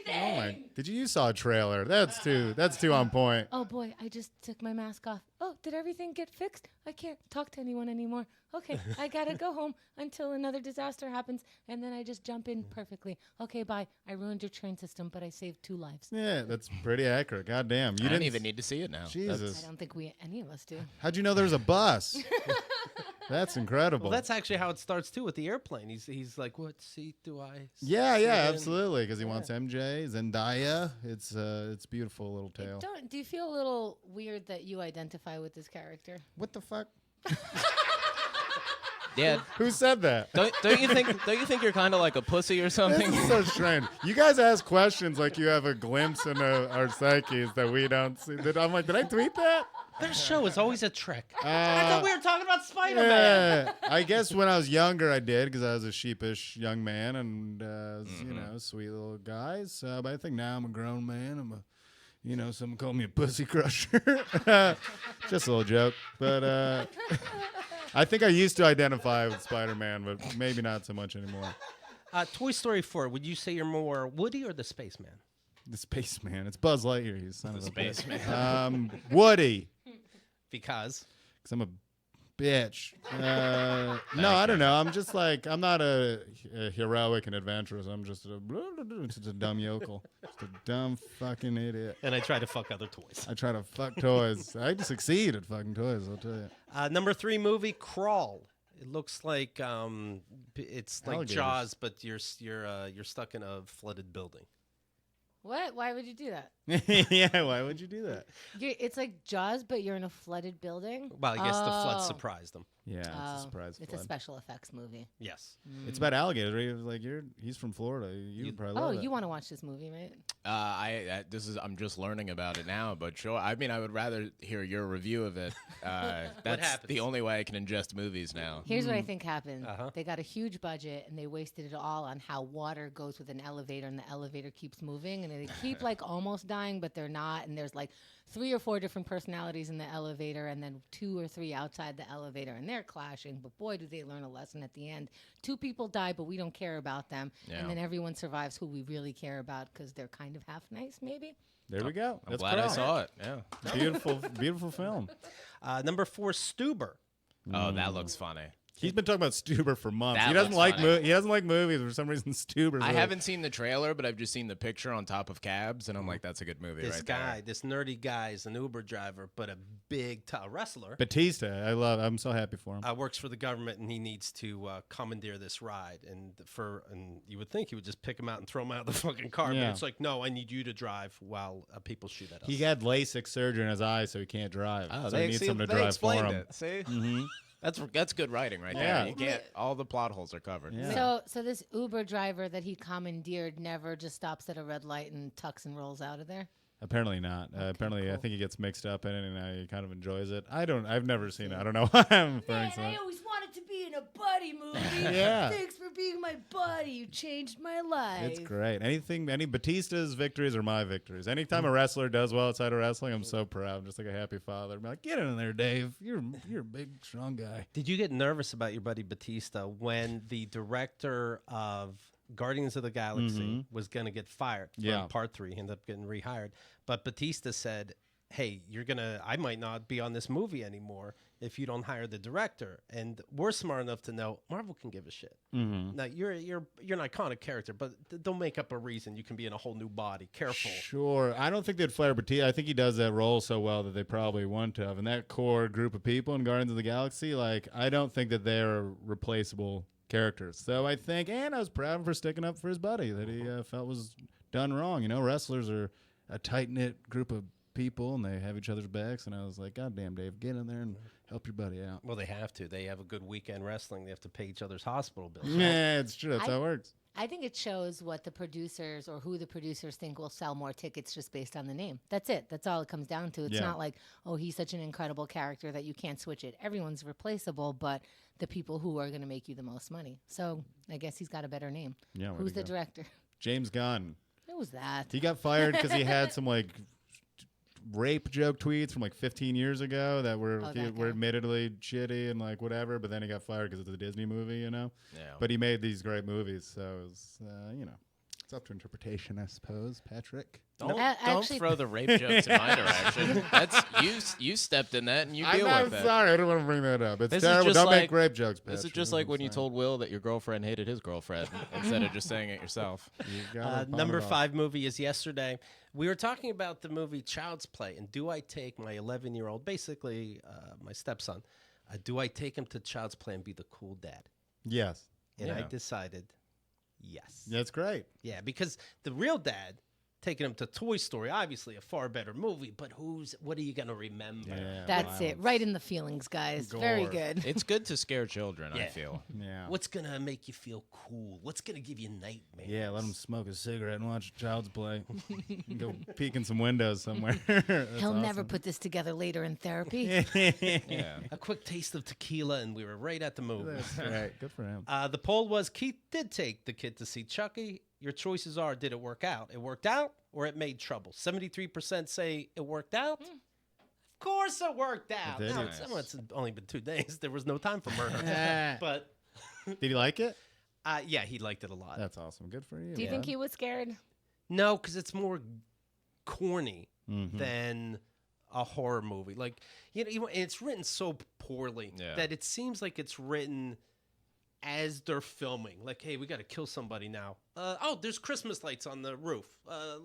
Oh everything. my! Did you saw a trailer? That's too on point. Oh boy, I just took my mask off. Oh, did everything get fixed? I can't talk to anyone anymore. Okay, I gotta go home until another disaster happens, and then I just jump in perfectly. Okay, bye. I ruined your train system, but I saved 2 lives. Yeah, that's pretty accurate. God damn, you I don't didn't even need to see it now. Jesus, I don't think any of us do. how'd you know there was a bus? That's incredible. Well, that's actually how it starts too with the airplane. He's like, what seat do I? yeah, sit yeah, in?" absolutely. Because he wants MJ, Zendaya. It's beautiful little tale. Do you feel a little weird that you identify with this character? What the fuck? Yeah. Who said that? Don't you think you're kind of like a pussy or This something? is so strange. You guys ask questions like you have a glimpse into our psyches that we don't see. I'm like, did I tweet that? Their show is always a trick. I thought we were talking about Spider-Man. Yeah, I guess when I was younger, I did because I was a sheepish young man and you know, sweet little guys. But I think now I'm a grown man. I'm a, you know, someone called me a pussy crusher. Just a little joke, but I think I used to identify with Spider-Man, but maybe not so much anymore. Toy Story 4. Would you say you're more Woody or the spaceman? The spaceman. It's Buzz Lightyear. You son of a spaceman. Woody. Because Because I'm a bitch. No, I don't know. I'm just like, I'm not a heroic and adventurous. I'm just a dumb yokel. Just a dumb fucking idiot. and I try to fuck other toys. I try to fuck toys. I succeed at fucking toys, I'll tell you. Number 3 movie, Crawl. It looks like it's like Alligators. Jaws, but you're stuck in a flooded building. What? Why would you do that? Yeah, why would you do that? It's like Jaws, but you're in a flooded building. Well, I guess the flood Oh. surprised them. Yeah, it's a Oh, surprise It's flood. a special effects movie. Yes. It's about alligators. Right? Like he's from Florida. You would probably Oh, love it. you want to watch this movie, right? I'm just learning about it now, but sure. I mean, I would rather hear your review of it. That's happens? the only way I can ingest movies now. Here's what I think happened. Uh-huh. They got a huge budget and they wasted it all on how water goes with an elevator and the elevator keeps moving and they keep like almost dying, but they're not. And there's like 3 or 4 different personalities in the elevator and then 2 or 3 outside the elevator and they're clashing. But boy, do they learn a lesson at the end. 2 people die, but we don't care about them. Yeah. And then everyone survives who we really care about because they're kind of half nice, maybe. There we go. I'm That's glad I Crawl. saw it. Yeah. Beautiful, beautiful film. Number 4, Stuber. Oh, that looks funny. He's been talking about Stuber for months. That He doesn't looks like funny. he doesn't like movies for some reason. Stuber's I really- haven't seen the trailer, but I've just seen the picture on top of cabs, and I'm like, that's a good movie This right guy, there. this nerdy guy, is an Uber driver, but a big wrestler. Batista. I'm so happy for him. Works for the government, and he needs to commandeer this ride. And you would think he would just pick him out and throw him out of the fucking car, Yeah. but it's like, no, I need you to drive while people shoot at us. He had LASIK surgery in his eye, so he can't drive. Oh, so he needs someone to drive for him. See, Mhm. that's good writing right Yeah. there. You can't. All the plot holes are covered. Yeah. So this Uber driver that he commandeered never just stops at a red light and tucks and rolls out of there? Apparently not. Apparently, I cool. think he gets mixed up in it, and he kind of enjoys it. I've never seen it. I don't know why I'm referring to it. always wanted to be in a buddy movie. Yeah. Thanks for being my buddy. You changed my life. It's great. Any Batista's victories are my victories. Anytime a wrestler does well outside of wrestling, I'm so proud. I'm just like a happy father. I'm like, get in there, Dave. You're a big, strong guy. Did you get nervous about your buddy Batista when the director of Guardians of the Galaxy was going to get fired for Yeah. part 3? He ended up getting rehired. But Batista said, hey, I might not be on this movie anymore if you don't hire the director. And we're smart enough to know Marvel can give a shit. Now, you're an iconic character, but don't make up a reason you can be in a whole new body. Careful. Sure. I don't think they'd fire Batista. I think he does that role so well that they probably want to have. And that core group of people in Guardians of the Galaxy, like, I don't think that they're replaceable characters. So I think, and I was proud of him for sticking up for his buddy that he felt was done wrong. You know, wrestlers are a tight-knit group of people, and they have each other's backs. And I was like, God damn, Dave, get in there and help your buddy out. Well, they have to. They have a good weekend wrestling. They have to pay each other's hospital bills. Yeah, it's true. That's how it works. I think it shows what the producers or who the producers think will sell more tickets just based on the name. That's it. That's all it comes down to. It's Yeah. not like, oh, he's such an incredible character that you can't switch it. Everyone's replaceable, but the people who are going to make you the most money. So I guess he's got a better name. Yeah, where'd Who's he the go? director? James Gunn. Who was that? He got fired because he had some like rape joke tweets from like 15 years ago that were Oh, that were guy. admittedly shitty and like whatever. But then he got fired because it's a Disney movie, you know. Yeah. But he made these great movies, so it was, you know, it's up to interpretation, I suppose. Patrick. Don't, Actually- don't throw the rape jokes in my direction. That's you stepped in that and you deal I'm with it. sorry. I don't want to bring that up. It's This is terrible. just Don't like- make rape jokes, Patrick. This is just like when you told Will that your girlfriend hated his girlfriend instead of just saying it yourself. Number 5 movie is yesterday. We were talking about the movie Child's Play, and do I take my 11-year-old, basically my stepson, do I take him to Child's Play and be the cool dad? Yes. And I Yeah. decided yes. That's great. Yeah, because the real dad, taking him to Toy Story, obviously a far better movie, but what are you going to remember? Yeah. That's it. Right in the feelings, guys. Very Gore. good. It's good to scare children, I Yeah. feel. Yeah. What's going to make you feel cool? What's going to give you nightmares? Yeah, let him smoke a cigarette and watch Child's Play. Go peek in some windows somewhere. He'll never put this together later in therapy. Yeah. A quick taste of tequila, and we were right at the movie. That's right. Good for him. The poll was Keith did take the kid to see Chucky. Your choices are, did it work out? It worked out or it made trouble? 73% say it worked out. Of course it worked out. It did. Now, Nice. it's only been 2 days. There was no time for murder. But, Did he like it? yeah, he liked it a lot. That's awesome. Good for you. Do you think he was scared? No, because it's more corny than a horror movie. Like, it's written so poorly that it seems like it's written as they're filming. Like, hey, we got to kill somebody now. There's Christmas lights on the roof.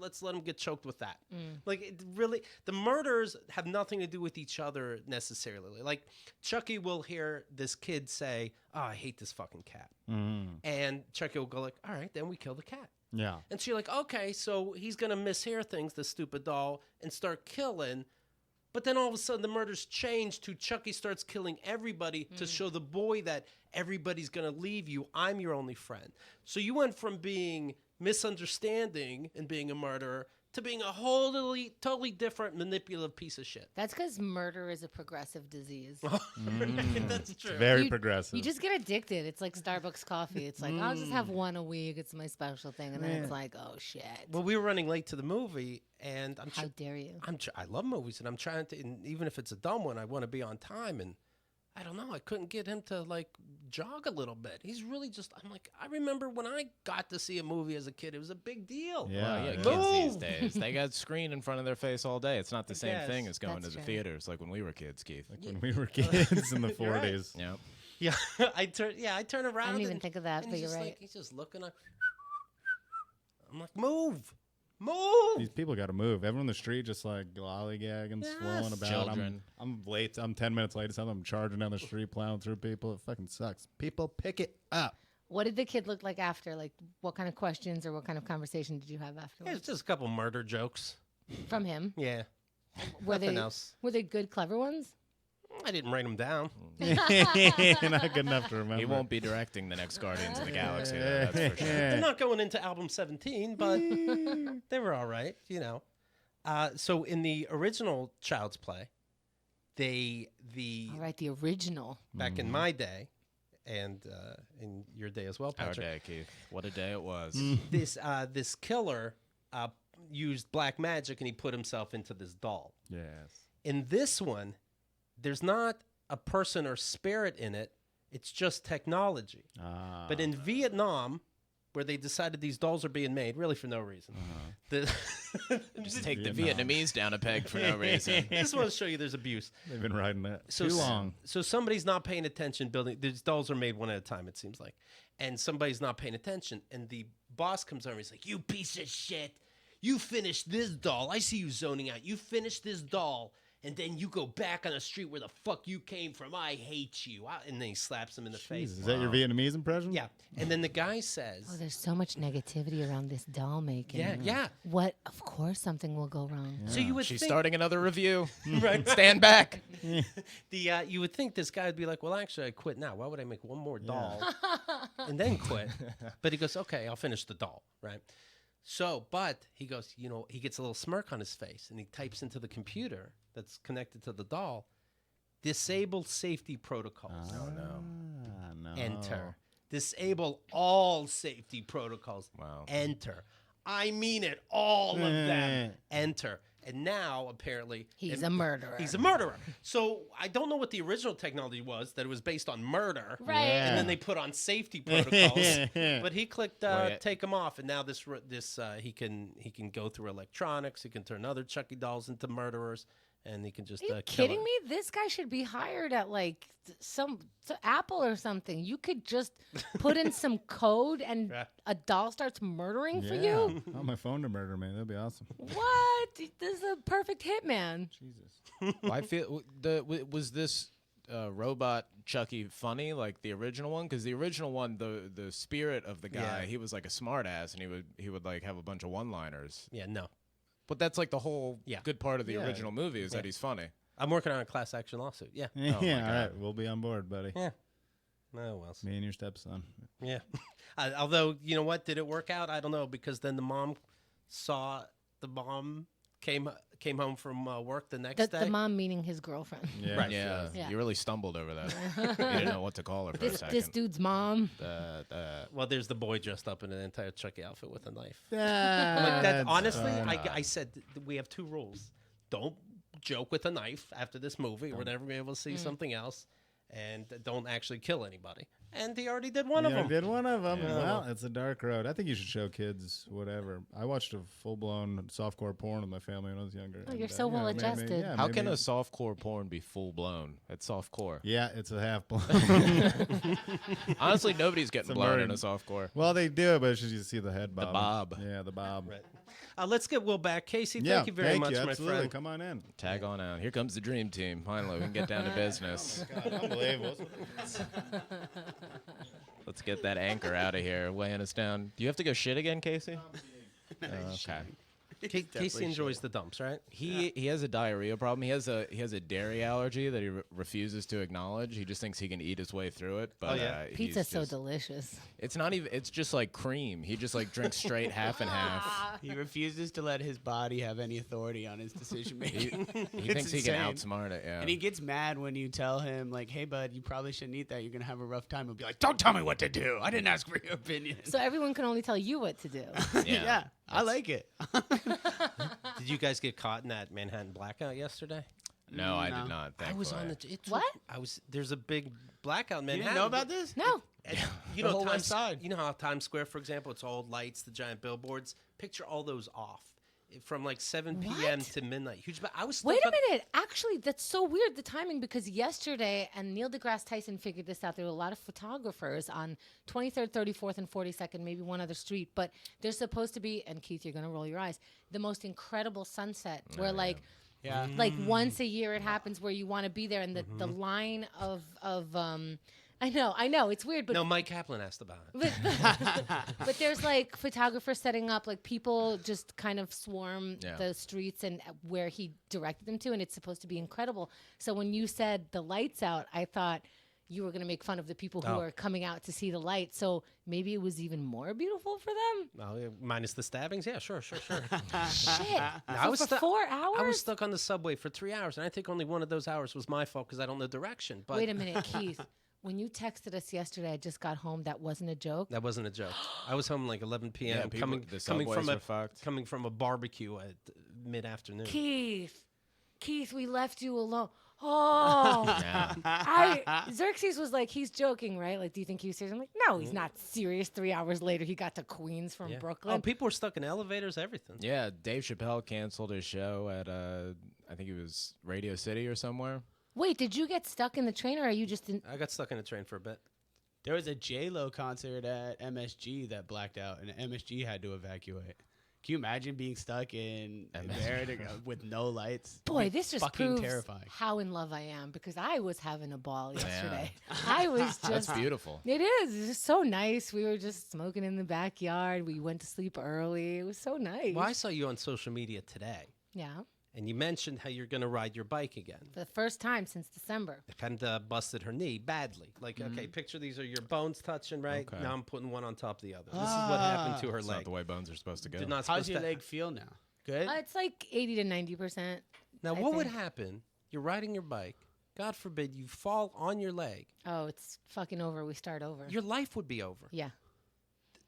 Let's let them get choked with that. Like, it really, the murders have nothing to do with each other necessarily. Like, Chucky will hear this kid say, "Oh, I hate this fucking cat," and Chucky will go like, "All right, then we kill the cat." Yeah. And so you're like, okay, so he's going to mishear things, the stupid doll, and start killing. But then all of a sudden the murders change to Chucky starts killing everybody to show the boy that everybody's going to leave you. I'm your only friend. So you went from being misunderstanding and being a murderer to being a totally different, manipulative piece of shit. That's because murder is a progressive disease. That's true. Very progressive. You just get addicted. It's like Starbucks coffee. It's like, I'll just have one a week. It's my special thing. And then it's like, oh, shit. Well, we were running late to the movie, and How dare you? I love movies, and I'm trying to, and even if it's a dumb one, I want to be on time, and I don't know. I couldn't get him to like jog a little bit. He's really just. I'm like, I remember when I got to see a movie as a kid. It was a big deal. Yeah, Kids these days, they got screen in front of their face all day. It's not the same guess. thing as going That's to the true. theaters like when we were kids, Keith. Like when we were kids in the You're right. 40s. Yep. Yeah, I turn around. I didn't even and- think of that, and but he's you're just right. Like, he's just looking up. I'm like, move. These people got to move. Everyone on the street just like lollygagging, swirling about. Children. I'm late. I'm 10 minutes late. I'm charging down the street, plowing through people. It fucking sucks. People pick it up. What did the kid look like after? Like, what kind of questions or what kind of conversation did you have Yeah, afterwards it's just a couple murder jokes. from him? Yeah, Were nothing they else. were they good, clever ones? I didn't write them down. Not good enough to remember. He won't be directing the next Guardians of the Galaxy, though, that's for sure. They're not going into album 17, but they were all right, So in the original Child's Play, All right, the original. back in my day, and in your day as well, Our Patrick, day, Keith. What a day it was. this killer used black magic and he put himself into this doll. Yes. In this one, there's not a person or spirit in it. It's just technology. But in Vietnam, where they decided these dolls are being made, really for no reason. Just take the Vietnamese down a peg for no reason. Just want to show you there's abuse. They've been riding that So too long. So somebody's not paying attention building. These dolls are made one at a time, it seems like. And somebody's not paying attention. And the boss comes over and he's like, "You piece of shit. You finished this doll. I see you zoning out. You finished this doll. And then you go back on the street where the fuck you came from. I hate you." And then he slaps him in the face. Is that your Vietnamese impression? Yeah. And then the guy says, Oh, there's so much negativity around this doll making. yeah. What? Of course, something will go wrong. So you would She's think, starting another review. Right. Stand back. you would think this guy would be like, "Well, actually, I quit now. Why would I make one more doll and then quit?" But he goes, "Okay, I'll finish the doll." Right. So, but he goes, he gets a little smirk on his face and he types into the computer that's connected to the doll, "Disable safety protocols." No. Enter. Disable all safety protocols. Wow. Enter. I mean it, all of them. Enter. And now, apparently... He's a murderer. He's a murderer. So, I don't know what the original technology was, that it was based on murder. Right. And then they put on safety protocols. But he clicked yeah. take them off, and now he can go through electronics. He can turn other Chucky dolls into murderers, and he can just Are you kill kidding her. me? This guy should be hired at like Apple or something. You could just put in some code and Yeah. a doll starts murdering for Yeah. you. I want my phone to murder me. That'd be awesome. What? This is a perfect hitman. Jesus. Well, I feel was this robot Chucky funny like the original one? Because the original one, the spirit of the guy, Yeah. he was like a smart ass, and he would like have a bunch of one-liners. Yeah, no. But that's like the whole Yeah. good part of the Yeah. original movie is that he's funny. I'm working on a class action lawsuit. Yeah. Yeah, my all God. right. We'll be on board, buddy. Yeah. Oh, well. Me and your stepson. Yeah. Although, you know what? Did it work out? I don't know, because then the mom came home from work the next day. The mom meaning his girlfriend. Yeah. Right. Yeah, Yeah. you really stumbled over that. You didn't know what to call her for a This second. dude's mom. Well, there's the boy dressed up in an entire Chucky outfit with a knife. That's Honestly, fun. I said we have two rules. Don't joke with a knife after this movie. We're never going to be able to see something else. and don't actually kill anybody. And he already did one Yeah, of them. did one of them. Well, it's a dark road. I think you should show kids whatever. I watched a full-blown softcore porn with my family when I was younger. Oh, you're and, so you know, well maybe- adjusted. yeah, How can maybe- a softcore porn be full blown? It's softcore. Yeah, it's a half blown. Honestly, nobody's getting It's a blown in murder. a softcore. Well, they do, but it's just you see the head bob. bob. Yeah, the bob. Right. Let's get Will back. Casey, Yeah, thank you very much, my absolutely. friend. Come on in. Tag on out. Here comes the dream team. Finally, we can get down to business. God, unbelievable. Let's get that anchor out of here, weighing us down. Do you have to go shit again, Casey? Okay. Casey enjoys the dumps, right? He has a diarrhea problem. He has a dairy allergy that he refuses to acknowledge. He just thinks he can eat his way through it. But he's Pizza's so just- delicious. It's not even. It's just like cream. He just like drinks straight half and half. He refuses to let his body have any authority on his decision making. He thinks he can outsmart it. Yeah. And he gets mad when you tell him, like, hey, bud, you probably shouldn't eat that. You're going to have a rough time. He'll be like, don't tell me what to do. I didn't ask for your opinion. So everyone can only tell you what to do. Yeah, I like it. Did you guys get caught in that Manhattan blackout yesterday? No, I No. did not. I was on thankfully. the. What? There's a big blackout in You Manhattan. didn't know about this? No. And you The know whole Times, West Side. You know how Times Square, for example, it's all lights, the giant billboards. Picture all those off from like 7 p.m. What? to midnight. Huge. But I was stuck Wait a on- minute. Actually, that's so weird, the timing, because yesterday, and Neil deGrasse Tyson figured this out, there were a lot of photographers on 23rd, 34th, and 42nd, maybe one other street, but there's supposed to be, and Keith, you're going to roll your eyes, the most incredible sunset where, like, Yeah. like once a year it happens where you want to be there, and the line of I know, it's weird, but No, Mike Kaplan asked about it. but there's like photographers setting up, like people just kind of swarm Yeah. the streets and where he directed them to, and it's supposed to be incredible. So when you said the lights out, I thought you were going to make fun of the people who Oh. are coming out to see the light. So maybe it was even more beautiful for them. Oh, yeah, minus the stabbings? Yeah, sure. Shit. I was for stu- 4 hours? I was stuck on the subway for 3 hours, and I think only one of those hours was my fault because I don't know direction. But Wait a minute, Keith. When you texted us yesterday, I just got home. That wasn't a joke. that wasn't a joke. I was home like 11 p.m. Yeah, people- coming the coming subways from were fucked. coming from a barbecue at mid-afternoon. Keith, we left you alone. Oh, Xerxes was like, he's joking, right? Like, do you think he was serious? I'm like, no, he's not serious. 3 hours later, he got to Queens from Yeah. Brooklyn. Oh, people were stuck in elevators, everything. Yeah, Dave Chappelle canceled his show at I think it was Radio City or somewhere. Wait, did you get stuck in the train, or are you just in? I got stuck in a train for a bit. There was a J-Lo concert at MSG that blacked out, and MSG had to evacuate. Can you imagine being stuck in there with no lights? Boy, It'd be this just fucking proves terrifying. how in love I am, because I was having a ball yesterday. I was just. That's beautiful. It is. It's just so nice. We were just smoking in the backyard. We went to sleep early. It was so nice. Well, I saw you on social media today, Yeah, and you mentioned how you're going to ride your bike again. for the first time since December. Chemda busted her knee badly. Like, okay, picture these are your bones touching, right? Okay. Now I'm putting one on top of the other. This is what happened to her It's leg. not the way bones are supposed to go. Did not How's supposed your to- leg feel now? Good? It's like 80 to 90%. Now, I what would think. happen? You're riding your bike. God forbid you fall on your leg. Oh, it's fucking over. We start over. Your life would be over. Yeah.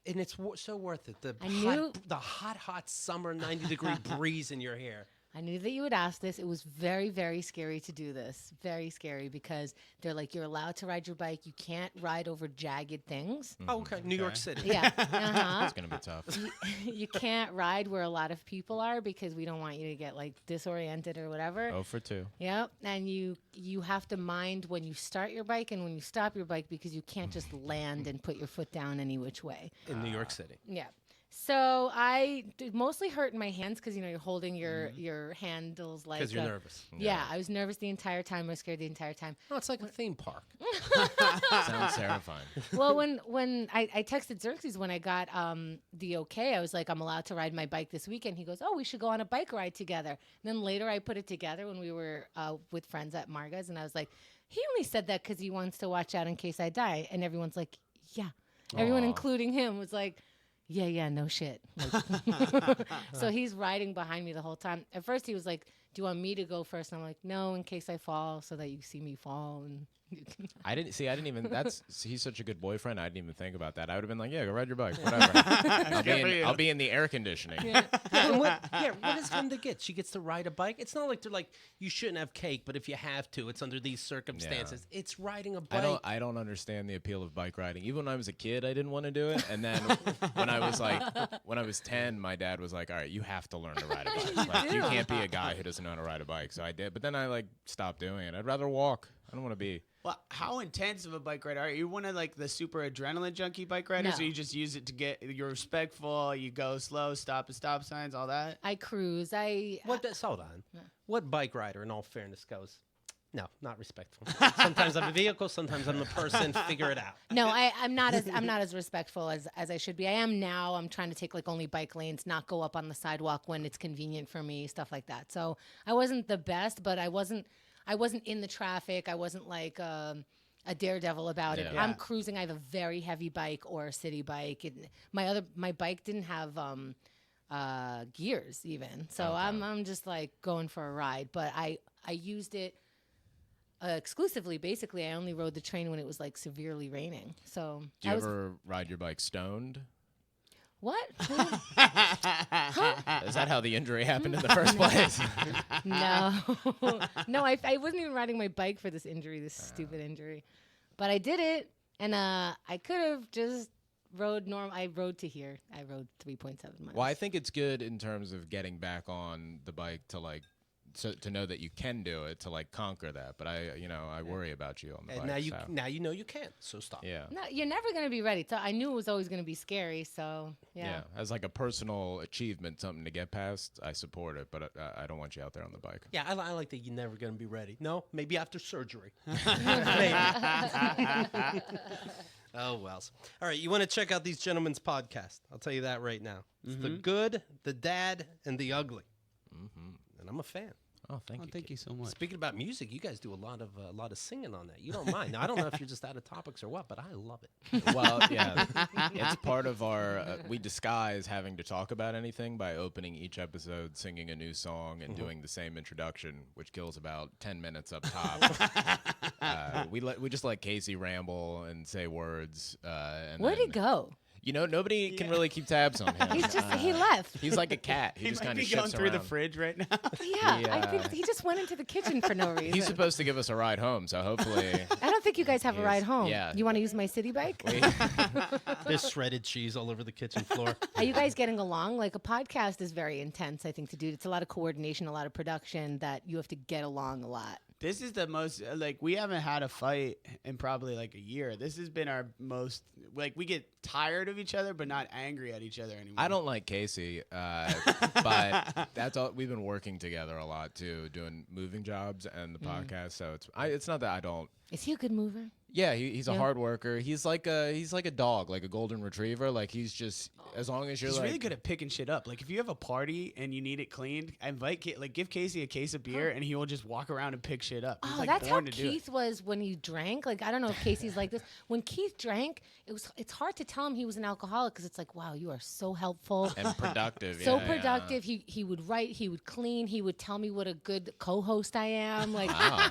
And it's so worth it. The I knew- hot summer 90-degree breeze in your hair. I knew that you would ask this. It was very, very scary to do this. Very scary, because they're like, you're allowed to ride your bike. You can't ride over jagged things. Oh, okay. New York City. Yeah. Uh-huh. It's gonna be tough. You can't ride where a lot of people are, because we don't want you to get like disoriented or whatever. Oh for 2. Yep. And you have to mind when you start your bike and when you stop your bike, because you can't just land and put your foot down any which way. In New York City. Yeah. So I mostly hurt in my hands, because, you're holding your handles like. Because you're nervous. Yeah, I was nervous the entire time. I was scared the entire time. No, it's like a theme park. Sounds terrifying. Well, when I texted Xerxes when I got the okay, I was like, I'm allowed to ride my bike this weekend. He goes, oh, we should go on a bike ride together. And then later I put it together when we were with friends at Marga's, and I was like, he only said that because he wants to watch out in case I die. And everyone's like, yeah. Everyone, Aw. including him, was like, yeah, no shit. Like, so he's riding behind me the whole time. At first he was like, do you want me to go first? And I'm like, no, in case I fall, so that you see me fall. And I didn't even. He's such a good boyfriend. I didn't even think about that. I would have been like, yeah, go ride your bike, whatever. I'll be in the air conditioning. What does Chemda get? She gets to ride a bike. It's not like they're like you shouldn't have cake, but if you have to, it's under these circumstances. Yeah. It's riding a bike. I don't understand the appeal of bike riding. Even when I was a kid, I didn't want to do it, and then when I was 10, my dad was like, all right, you have to learn to ride a bike. Like, you can't be a guy who doesn't know how to ride a bike. So I did, but then I stopped doing it. I'd rather walk. I don't want to be. Well, how intense of a bike rider are you? One of the super adrenaline junkie bike riders, No. or you just use it to you're respectful, you go slow, stop at stop signs, all that? I cruise. Hold on. Yeah. What bike rider, in all fairness, goes, no, not respectful. Sometimes I'm a vehicle, sometimes I'm the person, figure it out. No, I'm not as respectful as I should be. I am now. I'm trying to take only bike lanes, not go up on the sidewalk when it's convenient for me, stuff like that. So I wasn't the best, but I wasn't in the traffic. I wasn't like a daredevil about it. Yeah. I'm cruising. I have a very heavy bike or a city bike. My bike didn't have gears even. So Okay. I'm just going for a ride. But I used it exclusively. Basically, I only rode the train when it was severely raining. So Do you ever ride your bike stoned? What? Is that how the injury happened in the first place? No. No, I wasn't even riding my bike for this injury, this stupid injury. But I did it, and I could have just rode normal. I rode to here. I rode 3.7 miles. Well, I think it's good in terms of getting back on the bike to know that you can do it, to conquer that. But I worry about you on the and bike. now you know you can't, so stop. Yeah. No, you're never going to be ready. So I knew it was always going to be scary, so yeah. As a personal achievement, something to get past, I support it, but I don't want you out there on the bike. Yeah, I like that you're never going to be ready. No, maybe after surgery. Oh, well. All right, you want to check out these gentlemen's podcast. I'll tell you that right now. It's The Good, The Dad, and The Ugly. Mm-hmm. And I'm a fan. Oh, thank you. Thank you so much. Speaking about music, you guys do a lot of singing on that. You don't mind. Now, I don't know if you're just out of topics or what, but I love it. Well, yeah, it's part of our. We disguise having to talk about anything by opening each episode singing a new song and doing the same introduction, which kills about 10 minutes up top. We just let Casey ramble and say words. And Where'd he go? Nobody can really keep tabs on him. He left. He's like a cat. He just might kind be of going shifts through around. the fridge right now. Yeah, I think he just went into the kitchen for no reason. He's supposed to give us a ride home, so hopefully. I don't think you guys have a ride home. Yeah. You want to use my city bike? There's shredded cheese all over the kitchen floor. Are you guys getting along? A podcast is very intense, I think, to do. It's a lot of coordination, a lot of production that you have to get along a lot. This is the most, we haven't had a fight in probably a year. This has been our most, we get tired of each other, but not angry at each other anymore. I don't like Casey, but that's all. We've been working together a lot too, doing moving jobs and the podcast. So it's not that I don't. Is he a good mover? Yeah, he's a hard worker. He's like a dog, like a golden retriever. He's just as long as you're He's really good at picking shit up. If you have a party and you need it cleaned, give Casey a case of beer and he will just walk around and pick shit up. He's That's how born to do it. Keith was when he drank. I don't know if Casey's like this. When Keith drank, it's hard to tell him he was an alcoholic because it's wow, you are so helpful. and productive. So productive. He would write, he would clean, he would tell me what a good co-host I am. Wow.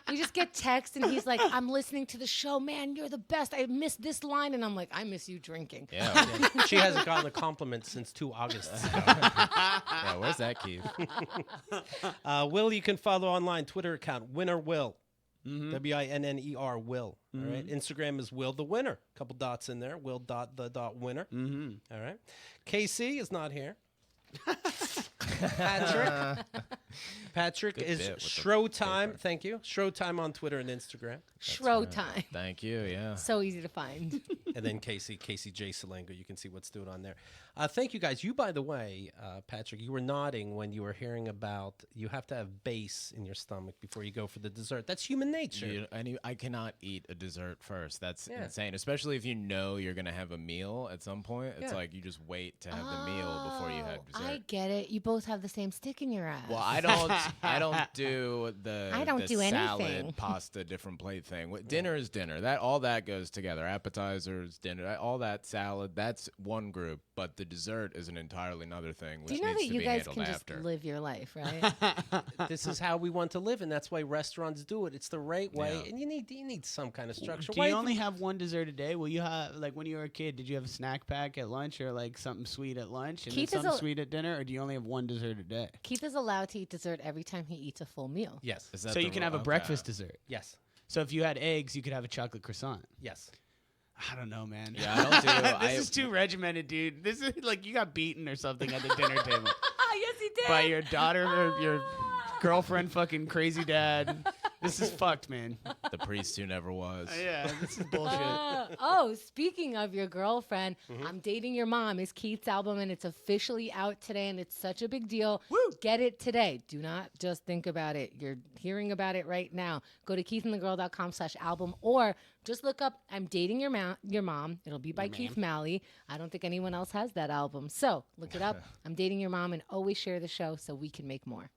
we just get text and he's like, I'm listening to the show, man, you're the best. I missed this line, and I'm like, I miss you drinking. Yeah. She hasn't gotten a compliment since 2 Augusts ago. Yeah, where's that, Keith? Will, you can follow online Twitter account Winner Will. WINNER Will. All right. Instagram is Will the Winner. Couple dots in there. Will.the.winner. All right. KC is not here. Patrick Good is bit with the Shrow-time. paper. Thank you. Shrow-time on Twitter and Instagram. Shrow time. Thank you. Yeah. So easy to find. And then Casey J. Salengo. You can see what's doing on there. Thank you, guys. You, by the way, Patrick, you were nodding when you were hearing about you have to have base in your stomach before you go for the dessert. That's human nature. I cannot eat a dessert first. That's insane. Especially if you know you're gonna have a meal at some point. It's you just wait to have the meal before you have dessert. I get it. You both have the same stick in your ass. Well, I don't do the I don't the do salad, anything. pasta, different plate thing. Dinner is dinner. All that goes together. Appetizers, leftovers, dinner, all that salad. That's one group, but the dessert is an entirely another thing, which Do you know needs that to you be guys handled can after. just live your life, right? This is how we want to live, and that's why restaurants do it. It's the right way, Yeah. and you need some kind of structure. Do Why you even- only have one dessert a day? Will you have, like, when you were a kid, did you have a snack pack at lunch or like something sweet at lunch and Keith then is something a- sweet at dinner, or do you only have one dessert a day? Keith is allowed to eat dessert every time he eats a full meal. Yes, Is that So the you can ru- have a okay. breakfast dessert. yes, So if you had eggs, you could have a chocolate croissant. yes. I don't know, man. Yeah, I don't do. This is too regimented, dude. This is like you got beaten or something at the dinner table Yes, he did. by your daughter or your girlfriend, fucking crazy dad. This is fucked, man. The priest who never was. Yeah, this is bullshit. Oh, speaking of your girlfriend, Mm-hmm. I'm Dating Your Mom is Keith's album, and it's officially out today, and it's such a big deal. Woo! Get it today. Do not just think about it. You're hearing about it right now. Go to keithandthegirl.com/album, or just look up I'm Dating Your Mom. It'll be by Keith Malley. I don't think anyone else has that album. So look it up. I'm Dating Your Mom, and always share the show so we can make more.